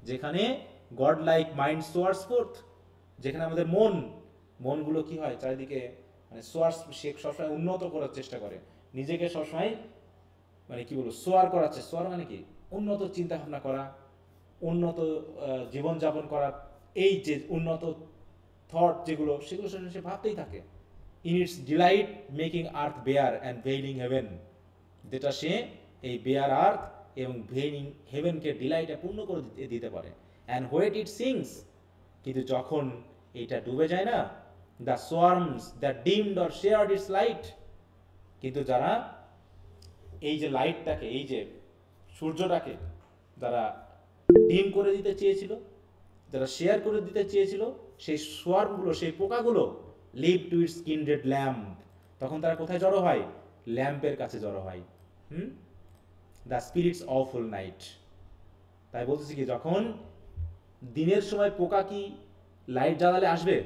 যেখানে god like mind soars fourth, যেখানে আমাদের মনগুলো কি হয় চারিদিকে মানে সোয়ার্স, সে সবসময় উন্নত করার চেষ্টা করে, নিজেকে সবসময় মানে কি বলবো সোয়ার করার চেষ্টা, সোয়ার মানে কি উন্নত চিন্তা ভাবনা করা, উন্নত জীবনযাপন করা, এই যে উন্নত থট যেগুলো সেগুলো সে ভাবতেই থাকে। In its delight making earth bare and veiling heaven, যেটা সে এই বেয়ার আর্থ এবং ভেইলিং হেভেনকে ডিলাইটে পূর্ণ করে দিতে পারে। অ্যান্ড হোয়েট ইট সিংস, কিন্তু যখন এইটা ডুবে যায় না, the সোয়ার্মস that deemed or shared it's light, কিন্তু যারা এই যে লাইটটাকে, এই যে সূর্যটাকে যারা ডিম করে দিতে চেয়েছিল, যারা শেয়ার করে দিতে চেয়েছিল, সেই সোয়ার্মগুলো, সেই পোকাগুলো লিভ টু ইটস কিন্ড্রেড ল্যাম্প, তখন তারা কোথায় জড়ো হয়? ল্যাম্পের কাছে জড়ো হয়। The spirits awful night. তাই বলতেছি কি, যখন দিনের সময় পোকা কি লাইট জ্বালালে আসবে?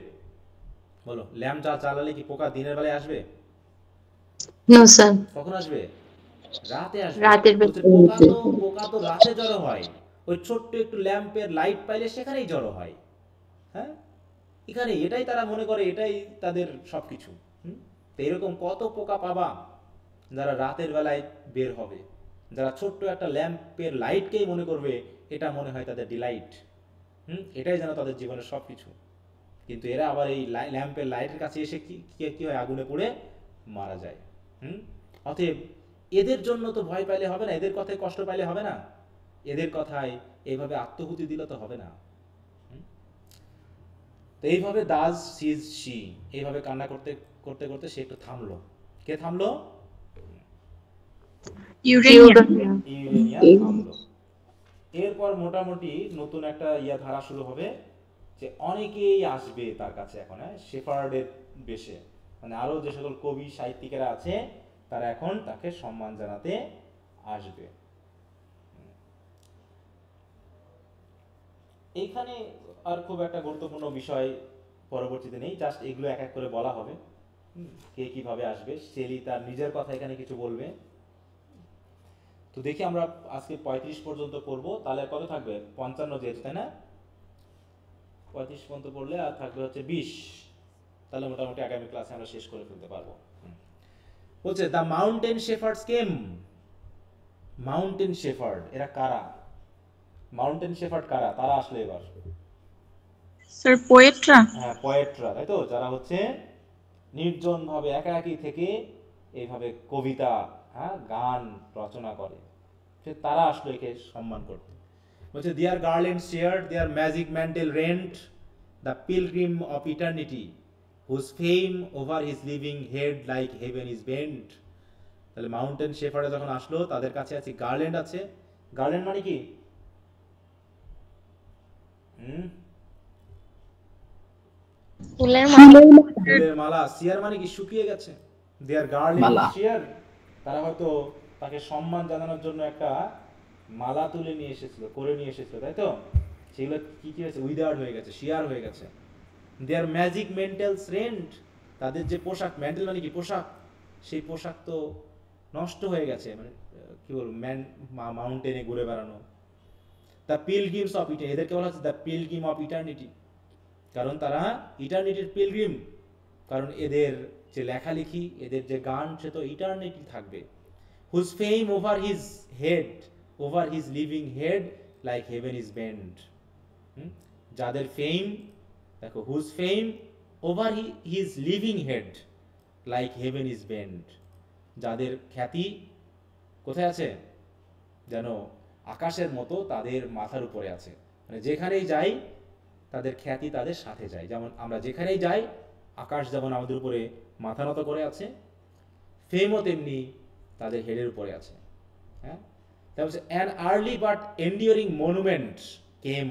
বলো, ল্যাম্প জ্বালালে কি পোকা দিনের বেলায় আসবে? No, sir. কখন আসবে? রাতে আসবে। রাতের বলছে, পোকা তো রাতে জড়ো হয়, ওই ছোট্ট একটু ল্যাম্পের লাইট পাইলে সেখানেই জড়ো হয়। হ্যাঁ, এখানে এটাই তারা মনে করে, এটাই তাদের সবকিছু। তো এরকম কত পোকা পাবা যারা রাতের বেলায় বের হবে, যারা ছোট্ট একটা ল্যাম্পের লাইটকেই মনে করবে এটা মনে হয় তাদের ডিলাইট, এটাই যেন তাদের জীবনের সবকিছু। কিন্তু এরা আবার এই ল্যাম্পের লাইটের কাছে এসে কি হয়? আগুনে পুড়ে মারা যায়। অতএব এদের জন্য তো ভয় পাইলে হবে না, এদের কথায় কষ্ট পাইলে হবে না, এদের কথায় এইভাবে আত্মহুতি দিলে তো হবে না। তো এইভাবে দাস সিজ শি, এইভাবে কান্না করতে করতে করতে সে একটু থামলো। কে থামলো? ইউরেনিয়াম। ইউরেনিয়াম থামলো। এরপর মোটামুটি নতুন একটা ধারা শুরু হবে, যে অনেকেই আসবে তার কাছে এখন, শেফার্ডের বেশে, মানে আরো যে সকল কবি সাহিত্যিকেরা আছে তারা এখন তাকে সম্মান জানাতে আসবে। এইখানে আর খুব একটা গুরুত্বপূর্ণ বিষয় পরবর্তীতে নেই, জাস্ট এগুলো এক এক করে বলা হবে, কে কিভাবে আসবে। শেলি তার নিজের কথা এখানে কিছু বলবে। তো দেখি আমরা আজকে 35 পর্যন্ত পড়বো, তাহলে কত থাকবে? 55 যেহেতু, তাই না? 35 পর্যন্ত পড়লে আর থাকবে হচ্ছে 20, তাহলে মোটামুটি আগামী ক্লাসে আমরা শেষ করে ফেলতে পারবো। বলছে the mountain shepherds came. Mountain shepherd এরা কারা? মাউন্টেন শেফার্ড কারা? তারা আসলে এবার স্যার পোয়েটরা। হ্যাঁ, পোয়েটরা, তাই তো, যারা হচ্ছে নির্জন ভাবে একাকী থেকে এইভাবে কবিতা, গান রচনা করে, তারা আসলে একে সম্মান করতে। বলছে their garland shared their magic mantle rent the pilgrim of eternity whose fame over his living head like heaven is bent. তাহলে মাউন্টেন শেফার্ডে যখন আসলো, তাদের কাছে আছে গার্ল্যান্ড আছে। গার্ল্যান্ড মানে কি? ফুলের মালা। শিয়ার মানে কি? শুকিয়ে গেছে। দেয়ার গার্ল্যান্ড শিয়ার, তারা হয়তো তাকে সম্মান জানানোর জন্য একটা মালা তুলে নিয়ে এসেছিল, করে নিয়ে এসেছিল, তাই তো? সেগুলো কি হয়েছে? উইদার্ড হয়ে গেছে, শিয়ার হয়ে গেছে। দেয়ার ম্যাজিক মেন্টালস রেন্ট, তাদের যে পোশাক, মেন্টাল মানে কি? পোশাক, সেই পোশাক তো নষ্ট হয়ে গেছে, মানে কি বলবো, মাউন্টেনে ঘুরে বেড়ানো। দ্য পিলগ্রিমস অফ ইটার্নিটি, এদেরকে বলা হচ্ছে দ্য পিলগ্রিম অফ ইটার্নিটি, কারণ তারা ইটার্নিটির পিলগ্রিম, কারণ এদের যে লেখালেখি, এদের যে গান, সে তো ইটার্নিটি থাকবে। Whose fame over his head, over his living head like heaven is bent. যাদের ফেম, দেখো, whose fame over his living head like heaven is bent, যাদের খ্যাতি কোথায় আছে? যেন আকাশের মতো তাদের মাথার উপরে আছে, মানে যেখানেই যাই তাদের খ্যাতি তাদের সাথে যায়। যেমন আমরা যেখানেই যাই, আকাশ যেমন আমাদের উপরে মাথা নত করে আছে, ফেমও তেমনি তাদের হেডের উপরে আছে। হ্যাঁ, তারপর an early but enduring monument came,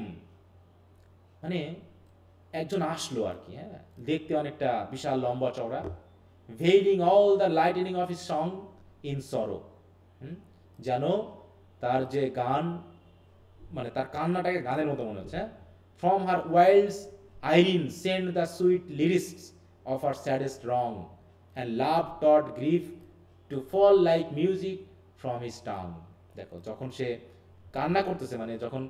মানে একজন আসলো আর কি, হ্যাঁ, দেখতে অনেকটা বিশাল লম্বা চওড়া। Vailing all the lightning of his song in সরো, যেন তার যে গান মানে তার কান্নাটাকে গানের মতো মনে হচ্ছে। From her wilds Ierne sent the sweet lyrics of her saddest wrong and love taught grief to fall like music from his tongue. দেখো যখন সে কান্না করতেছে, মানে যখন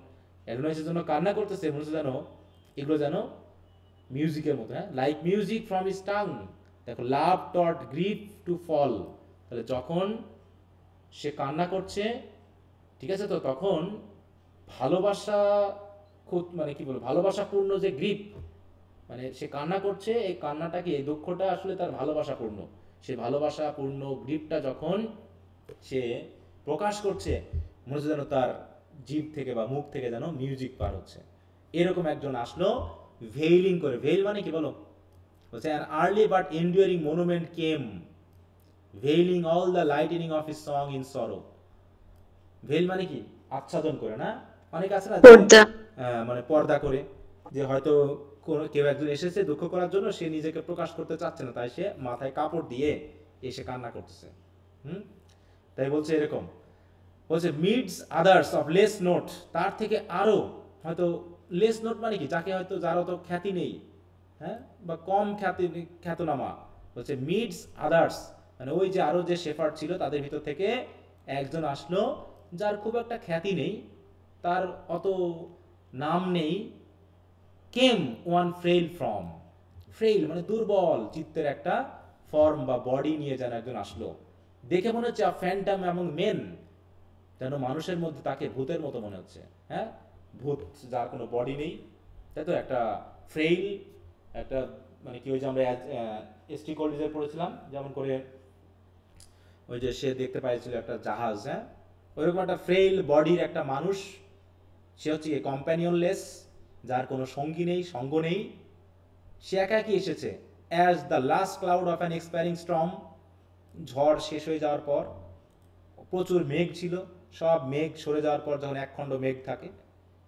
অ্যাডোনাইসের জন্য কান্না করতেছে, মনে হচ্ছে যেন এগুলো যেন মিউজিকের মতো, হ্যাঁ, like music from his tongue. দেখো লাভ টট গ্রিফ টু ফল, তাহলে যখন সে কান্না করছে, ঠিক আছে, তো তখন ভালোবাসা খুব, মানে কি বলবো, ভালোবাসাপূর্ণ যে গ্রিপ, মানে সে কান্না করছে, এই কান্নাটাকে, এই দুঃখটা আসলে তার ভালোবাসাপূর্ণ। সে ভালোবাসাপূর্ণ গ্রিপটা যখন সে প্রকাশ করছে, মনে হচ্ছে যেন তার জিভ থেকে বা মুখ থেকে যেন মিউজিক পার হচ্ছে। এরকম একজন আসলো ভেইলিং করে। ভেইল মানে কি বলো? বলছে an early but enduring monument came veiling all the lightning of his song in sorrow. Veil মানে কি? আচ্ছাদন করে, না? অনেক আছে না, পর্দা। মানে পর্দা করে, যে হয়তো কেউ একজন এসেছে দুঃখ করার জন্য, সে নিজেকে প্রকাশ করতে চাচ্ছে না, তাই সে মাথায় কাপড় দিয়ে এসে কান্না করতেছে। তাই বলছে এরকম, বলছে midst others of less note, তার থেকে আরো হয়তো, লেস নোট মানে কি, যাকে হয়তো যার অত খ্যাতি নেই, হ্যাঁ, বা কম খ্যাতনামা, বলছে মিডস আদার্স, মানে ওই যে আরো যে শেফার্ড ছিল তাদের ভিতর থেকে একজন আসলো যার খুব একটা খ্যাতি নেই, তার অত নাম নেই। কেম ওয়ান ফ্রেইল ফ্রম, ফ্রেইল মানে দুর্বল চিত্তের একটা ফর্ম বা বডি নিয়ে যেন একজন আসলো। দেখে মনে হচ্ছে ফ্যান্টাম এবং মেন, যেন মানুষের মধ্যে তাকে ভূতের মতো মনে হচ্ছে, হ্যাঁ, ভূত যার কোনো বডি নেই, তাই তো, একটা ফ্রেইল, একটা মানে কি, ওই যে আমরা এসটি কলেজে পড়েছিলাম যেমন করে, ওই যে সে দেখতে পাইছিল একটা জাহাজ, হ্যাঁ, ওইরকম একটা ফ্রেইল বডির একটা মানুষ, সে হচ্ছে কম্প্যানিয়নলেস, যার কোনো সঙ্গী নেই, সঙ্গ নেই, সে একাকী এসেছে। As the last cloud of an expiring storm, ঝড় শেষ হয়ে যাওয়ার পর, প্রচুর মেঘ ছিল, সব মেঘ সরে যাওয়ার পর যখন একখণ্ড মেঘ থাকে,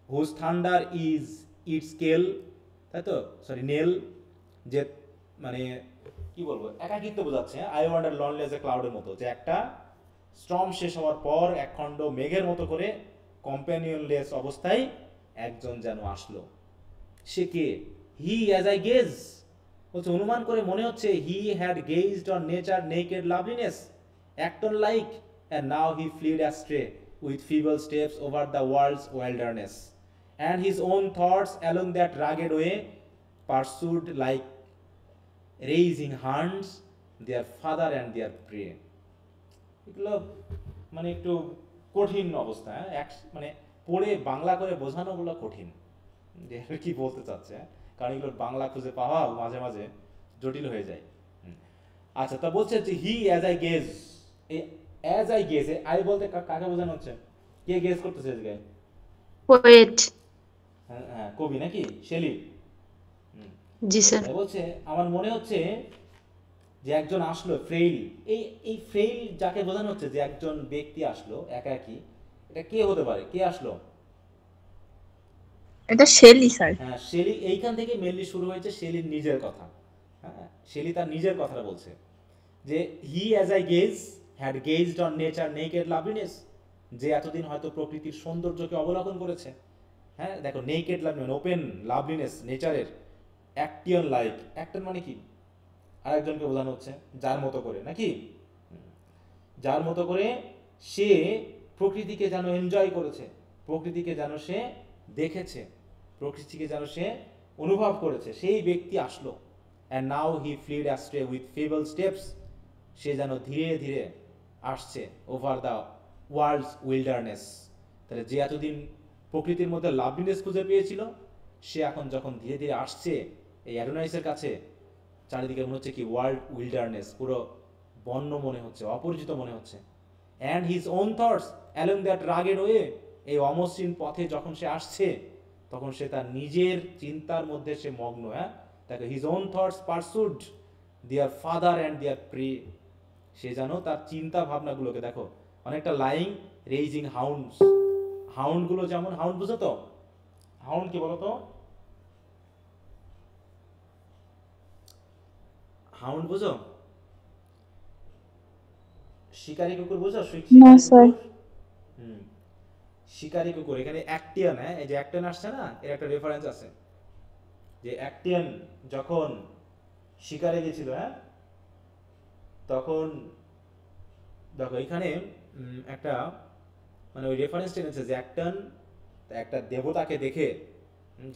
whose thunder is its scale, তাই তো, সরি নেল, যে মানে কি বলবো, একাকিত্ব বোঝাচ্ছে। I wander lonely as a ক্লাউডের মতো, যে একটা স্টর্ম শেষ হওয়ার পর একখণ্ড মেঘের মতো করে কম্প্যানিয়নলেস অবস্থায় একজন যেন আসলো। সে কে? হি অ্যাজ আই গেজ, বলছে অনুমান করে মনে হচ্ছে, he had gazed on nature naked loveliness, Actaeon like, and now he fled astray with feeble steps over the world's wilderness, and his own thoughts along that rugged way pursued like raising hands their father and their prey. এগুলো মানে একটু কঠিন অবস্থা, হ্যাঁ, মানে পড়ে বাংলা করে বোঝানোগুলো কঠিন, যে কি বলতে চাচ্ছে, কারণ এগুলোর বাংলা খুঁজে পাওয়া মাঝে মাঝে জটিল হয়ে যায়। আচ্ছা, তা বলছে যে হি অ্যাজ আই গেজ, এই অ্যাজ আই গেজ, আই বলতে কাকে বোঝানো হচ্ছে? কে গেজ করতেছে আজকে? পোয়েট। হ্যাঁ, কবি নাকি, শেলি? জি স্যার। বলছে আমার মনে হচ্ছে যে একজন আসলো ফ্রেইল, এই ফ্রেইল যাকে বোঝানো হচ্ছে, যে একজন ব্যক্তি আসলো একাকী, এটা কে হতে পারে? কে আসলো? এটা শেলি স্যার। হ্যাঁ, শেলি। এইখান থেকে মেনলি শুরু হয়েছে শেলির নিজের কথা। হ্যাঁ, শেলি তার নিজের কথাটা বলছে, যে he as I gaze had gazed on nature naked loveliness, যে এতদিন হয়তো প্রকৃতির সৌন্দর্যকে অবলোকন করেছে। হ্যাঁ, দেখো নেকেড লাভলিনেস, ওপেন লাভলিনেস নেচারের, অ্যাক্টিয়ন লাইক, অ্যাক্টন মানে কি, আরেকজনকে বোঝানো হচ্ছে, যার মতো করে, নাকি, যার মতো করে সে প্রকৃতিকে যেন এনজয় করেছে, প্রকৃতিকে যেন সে দেখেছে, প্রকৃতিকে যেন সে অনুভব করেছে, সেই ব্যক্তি আসলো। And now he fled astray with feeble steps, সে যেন ধীরে ধীরে আসছে ওভার দ্য ওয়ার্ল্ডস উইল্ডারনেস। তাহলে যে এতদিন প্রকৃতির মধ্যে লাভলিনেস খুঁজে পেয়েছিল, সে এখন যখন ধীরে ধীরে আসছে এই অ্যাডোনাইসের কাছে, চারিদিকে মনে হচ্ছে কি ওয়ার্ল্ড উইল্ডারনেস, পুরো বন্য মনে হচ্ছে, অপরিচিত মনে হচ্ছে। And his own thoughts along that rugged way, এই অমসৃণ পথে যখন সে আসছে, তখন সে তার নিজের চিন্তার মধ্যে সে মগ্ন। হ্যাঁ, তাকে his own thoughts pursued their father and their prey, সে যেন তার চিন্তা ভাবনাগুলোকে, দেখো অনেকটা লাইং রেইজিং হাউন্ডস, হাউন্ডগুলো যেমন, হাউন্ড বুঝো তো, হাউন্ড কি বলো তো, হাউন্ড বুঝো? শিকারী কুকুর বুঝো? না স্যার। শিকারী কুকুর, এখানে অ্যাক্টিয়ান, হ্যাঁ এই যে অ্যাক্টিয়ান আসছে না, এর একটা রেফারেন্স আছে যে অ্যাক্টিয়ান যখন শিকারে গেছিল, হ্যাঁ তখন দেখো এখানে একটা মানে ওই রেফারেন্স টেনেছে যে অ্যাক্টিয়ান একটা দেবতাকে দেখে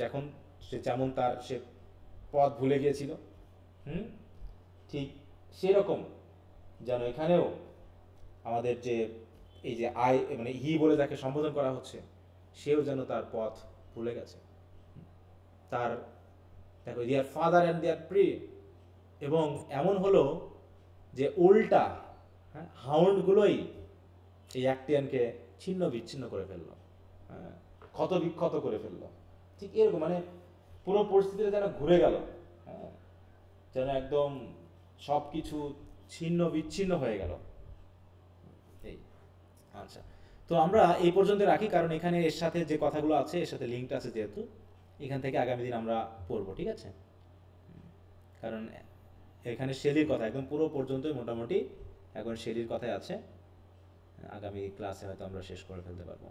যখন সে যেমন তার সে পথ ভুলে গিয়েছিল, ঠিক সেরকম যেন এখানেও আমাদের যে এই যে মানে হি বলে যাকে সম্বোধন করা হচ্ছে, সেও যেন তার পথ ভুলে গেছে। তার দেখো দিয়ার ফাদার অ্যান্ড দিয়ার প্রি, এবং এমন হলো যে উল্টা হাউন্ডগুলোই এই অ্যাক্টিয়ানকে ছিন্ন বিচ্ছিন্ন করে ফেললো, হ্যাঁ ক্ষত বিক্ষত করে ফেললো। ঠিক এরকম মানে পুরো পরিস্থিতিটা যেন ঘুরে গেল, হ্যাঁ যেন একদম সব কিছু ছিন্ন বিচ্ছিন্ন হয়ে গেল। এই আচ্ছা, তো আমরা এই পর্যন্ত রাখি, কারণ এখানে এর সাথে যে কথাগুলো আছে এর সাথে লিঙ্কটা আছে, যেহেতু এখান থেকে আগামী দিন আমরা পড়বো, ঠিক আছে? কারণ এখানে শেলির কথা একদম পুরো পর্যন্তই মোটামুটি এখন শেলির কথাই আছে, আগামী ক্লাসে হয়তো আমরা শেষ করে ফেলতে পারবো।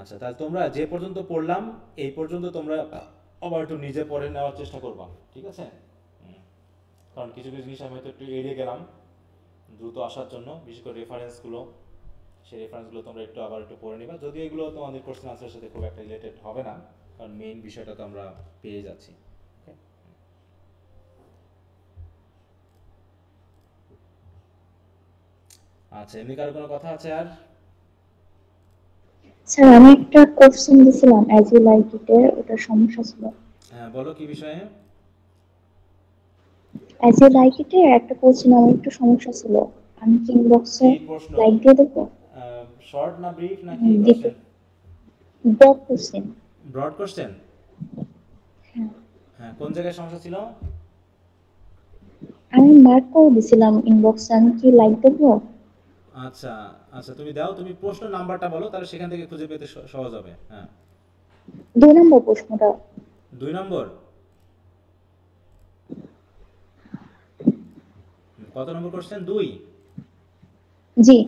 আচ্ছা, তাহলে তোমরা যে পর্যন্ত পড়লাম এই পর্যন্ত তোমরা আবার একটু নিজে পড়ে নেওয়ার চেষ্টা করবা, ঠিক আছে? কারণ কিছু কিছু জিনিস আমি হয়তো একটু এড়িয়ে গেলাম দ্রুত আসার জন্য, বিশেষ করে রেফারেন্সগুলো, সেই রেফারেন্সগুলো তোমরা একটু আবার একটু পড়ে নিবা, যদিও এগুলো তোমাদের কোশ্চেন আনসারের সাথে খুব একটা রিলেটেড হবে না, কারণ মেইন বিষয়টা তো আমরা পেয়ে যাচ্ছি। আচ্ছা, এমনি কারো কোনো কথা আছে আর? স্যার আমি একটা কোশ্চেন দিছিলাম অ্যাজ ইউ লাইক ইট এর, ওটা সমস্যা ছিল। হ্যাঁ বলো, কি বিষয়ে? অ্যাজ ইউ লাইক ইট এর একটা কোশ্চেন আমার একটু সমস্যা ছিল, আমি কি ইনবক্সে লাইক দিয়ে দেবো? শর্ট না ব্রিফ নাকি question? Broad question. Broad question? হ্যাঁ, কোন জায়গায় সমস্যা ছিল? আমি মার্ক করে দিছিলাম ইনবক্সে, আমি কি লাইক দেবো? আচ্ছা আচ্ছা, তুমি দাও, তুমি প্রশ্ন নাম্বারটা বলো, তাহলে সেখান থেকে খুঁজে পেতে সহজ হবে। হ্যাঁ 2 নম্বর প্রশ্নটা। 2 নম্বর? কত নম্বর কোশ্চেন? 2? জি।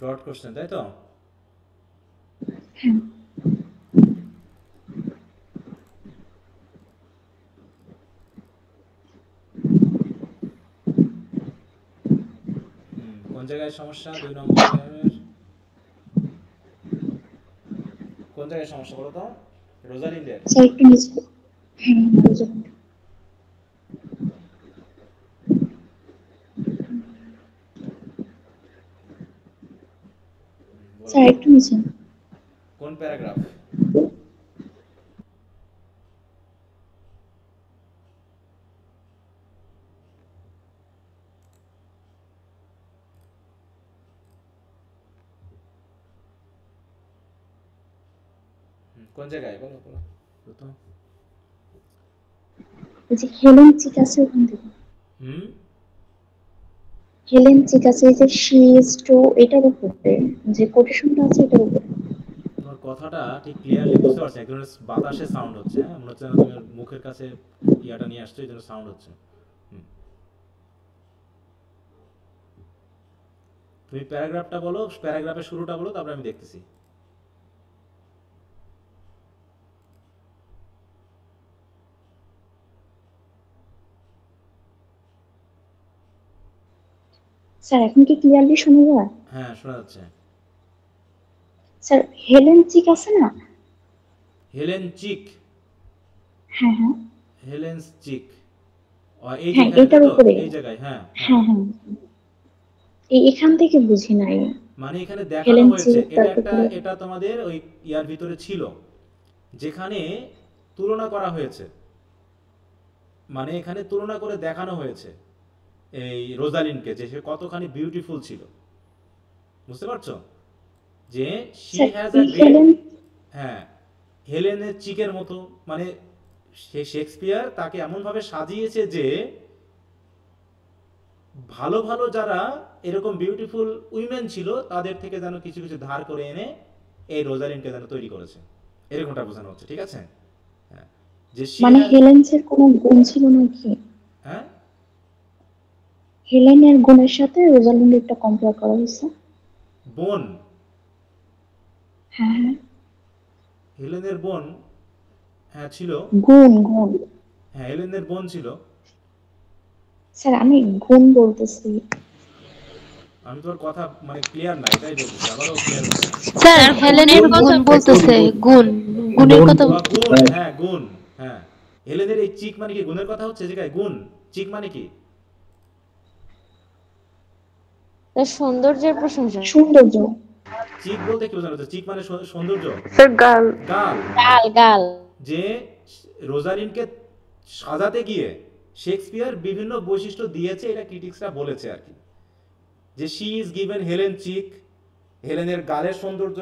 ব্রড কোশ্চেন, তাই তো? কোন জায়গায় সমস্যা? 2 নম্বরের কোন জায়গায় সমস্যা বলো তো? রোজালিন্ডের? স্যার একটু নিচে। হ্যাঁ রোজালিন্ড। স্যার একটু নিচে। কোন প্যারাগ্রাফ? কোন জায়গায় বলো বলো তো। এই যে হেলেন চিক আছে ওখান থেকে। হেলেন চিক আছে, এই যে শি ইজ টু, এটার উপরে যে কোটেশনটা আছে এটার উপরে। তোমার কথাটা ঠিক ক্লিয়ারলি বুঝতে পারছি, এক ধরনের বাতাসে সাউন্ড হচ্ছে, হ্যাঁ মনে হচ্ছে তুমি মুখের কাছে ইয়াটা নিয়ে আসছো, এই জন্য সাউন্ড হচ্ছে। তুমি প্যারাগ্রাফটা বলো, প্যারাগ্রাফের শুরুটা বলো, তারপরে আমি দেখতেছি। স্যার এখন কি ক্লিয়ারলি শোনা যায়? হ্যাঁ শোনা যাচ্ছে। স্যার হেলেন চিক আছে না? হেলেন চিক? হ্যাঁ হ্যাঁ হেলেন চিক, এই হ্যাঁ জায়গায়, এটার উপরে। এই জায়গায়, হ্যাঁ হ্যাঁ হ্যাঁ এখান থেকে বুঝি নাই। মানে এখানে দেখানো হয়েছে এটা তোমাদের ওই ইয়ার ভিতরে ছিল, যেখানে তুলনা করা হয়েছে, মানে এখানে তুলনা করে দেখানো হয়েছে এই রোজালিনকে, যে সে কতখানি বিউটিফুল ছিল, বুঝতে পারছো? যে শি হ্যাজ আ গ্রেট, হ্যাঁ হেলেনের চিকের মতো, মানে শেক্সপিয়ার তাকে এমন ভাবে সাজিয়েছে যে ভালো ভালো যারা এরকম বিউটিফুল উইমেন ছিল তাদের থেকে যেন কিছু কিছু ধার করে এনে এই রোজালিনকে যেন তৈরি করেছে, এরকমটা বোঝানো হচ্ছে। ঠিক আছে? হ্যাঁ, যে মানে হেলেন্সের কোনো গুণ ছিল নাকি? হ্যাঁ, হেলেনের গুণের সাথে রোজালিন্ডেরটা কম্পেয়ার করা হয়েছে? বোন, হ্যাঁ হ্যাঁ, হেলেনের বোন, হ্যাঁ ছিল, গুণ গুণ। হ্যাঁ হেলেনের বোন ছিল। স্যার আমি গুণ বলতেছি। আমি তোমার কথা মানে ক্লিয়ার না, এটাই বলতেছি, আবারও ক্লিয়ার হচ্ছে। স্যার হেলেনের গুণ বলতেছে, গুণ গুণের কথা গুণ, হ্যাঁ গুণ, হ্যাঁ হেলেনের এই চিক মানে কি গুণের কথা হচ্ছে, যে গুণ চিক মানে কি? সৌন্দর্যের প্রশংসা। সৌন্দর্য। চিক বলতে কি বোঝানো হচ্ছে? চিক মানে সৌন্দর্য, স্যার গাল। গাল। গাল গাল। যে রোজালিনকে সাজাতে গিয়ে শেক্সপিয়ার বিভিন্ন বৈশিষ্ট্য দিয়েছে, এটা ক্রিটিক্সরা বলেছে আর কি, যে শি ইজ গিভেন হেলেন চিক, হেলেনের গালের সৌন্দর্য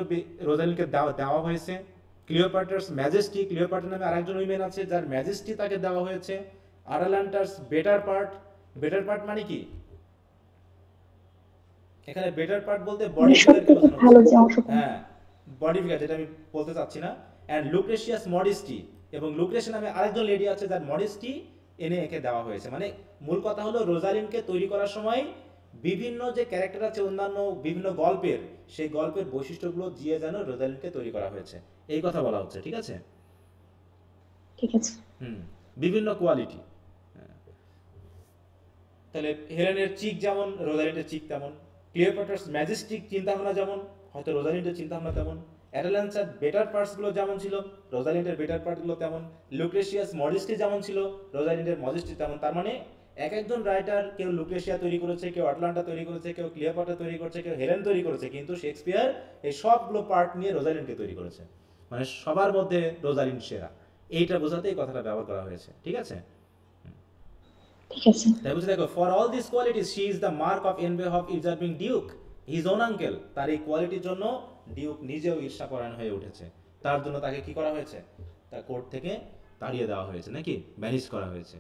রোজালিনকে দেওয়া হয়েছে। ক্লিওপাট্রাস ম্যাজেস্টি, ক্লিওপাট্রা নামে আরেকজন উইমেন আছে যার ম্যাজেস্টি তাকে দেওয়া হয়েছে। আডালান্টাস বেটার পার্ট, বেটার পার্ট মানে কি? এখানে বেটার পার্ট বলতে বডি ফিগারকে বোঝানো ভালো যে হচ্ছে। অংশটা। হ্যাঁ, বডি ফিগার, যেটা আমি বলতে চাচ্ছি না। অ্যান্ড লুক্রেশিয়াস মডেস্টি, এবং লুক্রেশিয়া নামে আরেকজন লেডি আছে যার মডেস্টি এনে একে দেওয়া হয়েছে। মানে মূল কথা হলো রোজালিনকে তৈরি করার সময় বিভিন্ন যে ক্যারেক্টার আছে অন্যান্য বিভিন্ন গল্পের, সেই গল্পের বৈশিষ্ট্যগুলো দিয়ে যেন রোজালিনকে তৈরি করা হয়েছে, এই কথা বলা হচ্ছে। ঠিক আছে? ঠিক আছে। বিভিন্ন কোয়ালিটি। তাহলে হেলেনের চিক যেমন, রোজালিন্ডের চিক তেমন। ক্লিওপেট্রাস ম্যাজেস্টিক চিন্তাভাবনা যেমন, হয়তো রোজালিন্ডের চিন্তাভাবনা তেমন। অ্যাডালান্সার বেটার পার্টসগুলো যেমন ছিল, রোজালিন্ডের বেটার পার্টগুলো তেমন। লুক্রেশিয়াস মডেস্টি যেমন ছিল, রোজালিন্ডের মডেস্টি তেমন। তার মানে এক একজন রাইটার, কেউ লুক্রেশিয়া তৈরি করেছে, কেউ আটলান্টা তৈরি করেছে, কেউ ক্লিওপেট্রা তৈরি করেছে, কেউ হেলেন তৈরি করেছে, কিন্তু শেক্সপিয়ার এই সবগুলো পার্ট নিয়ে রোজালিন্ডকে তৈরি করেছে। মানে সবার মধ্যে রোজালিন্ড সেরা, এইটা বোঝাতে এই কথাটা ব্যবহার করা হয়েছে। ঠিক আছে? ঠিক আছে। তাই বুঝে দেখো, for all this qualities she is the mark of envy of ইজারবিং ডিউক হিজ ওন আঙ্কেল। তার এই কোয়ালিটির জন্য ডিউক নিজেও ঈর্ষাপরায়ণ হয়ে উঠেছে। তার জন্য তাকে কি করা হয়েছে? তার কোর্ট থেকে তাড়িয়ে দেওয়া হয়েছে, নাকি ব্যানিশ করা হয়েছে।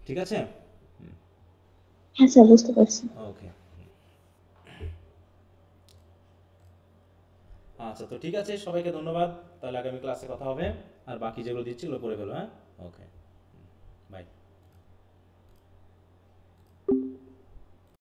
ঠিক আছে? হ্যাঁ স্যার, বুঝতে পারছি। ওকে, আচ্ছা, তো ঠিক আছে, সবাইকে ধন্যবাদ। তাহলে আগামী ক্লাসে কথা হবে, আর বাকি যেগুলো দিচ্ছি ওগুলো করে ফেলো। হ্যাঁ, ওকে, বাই।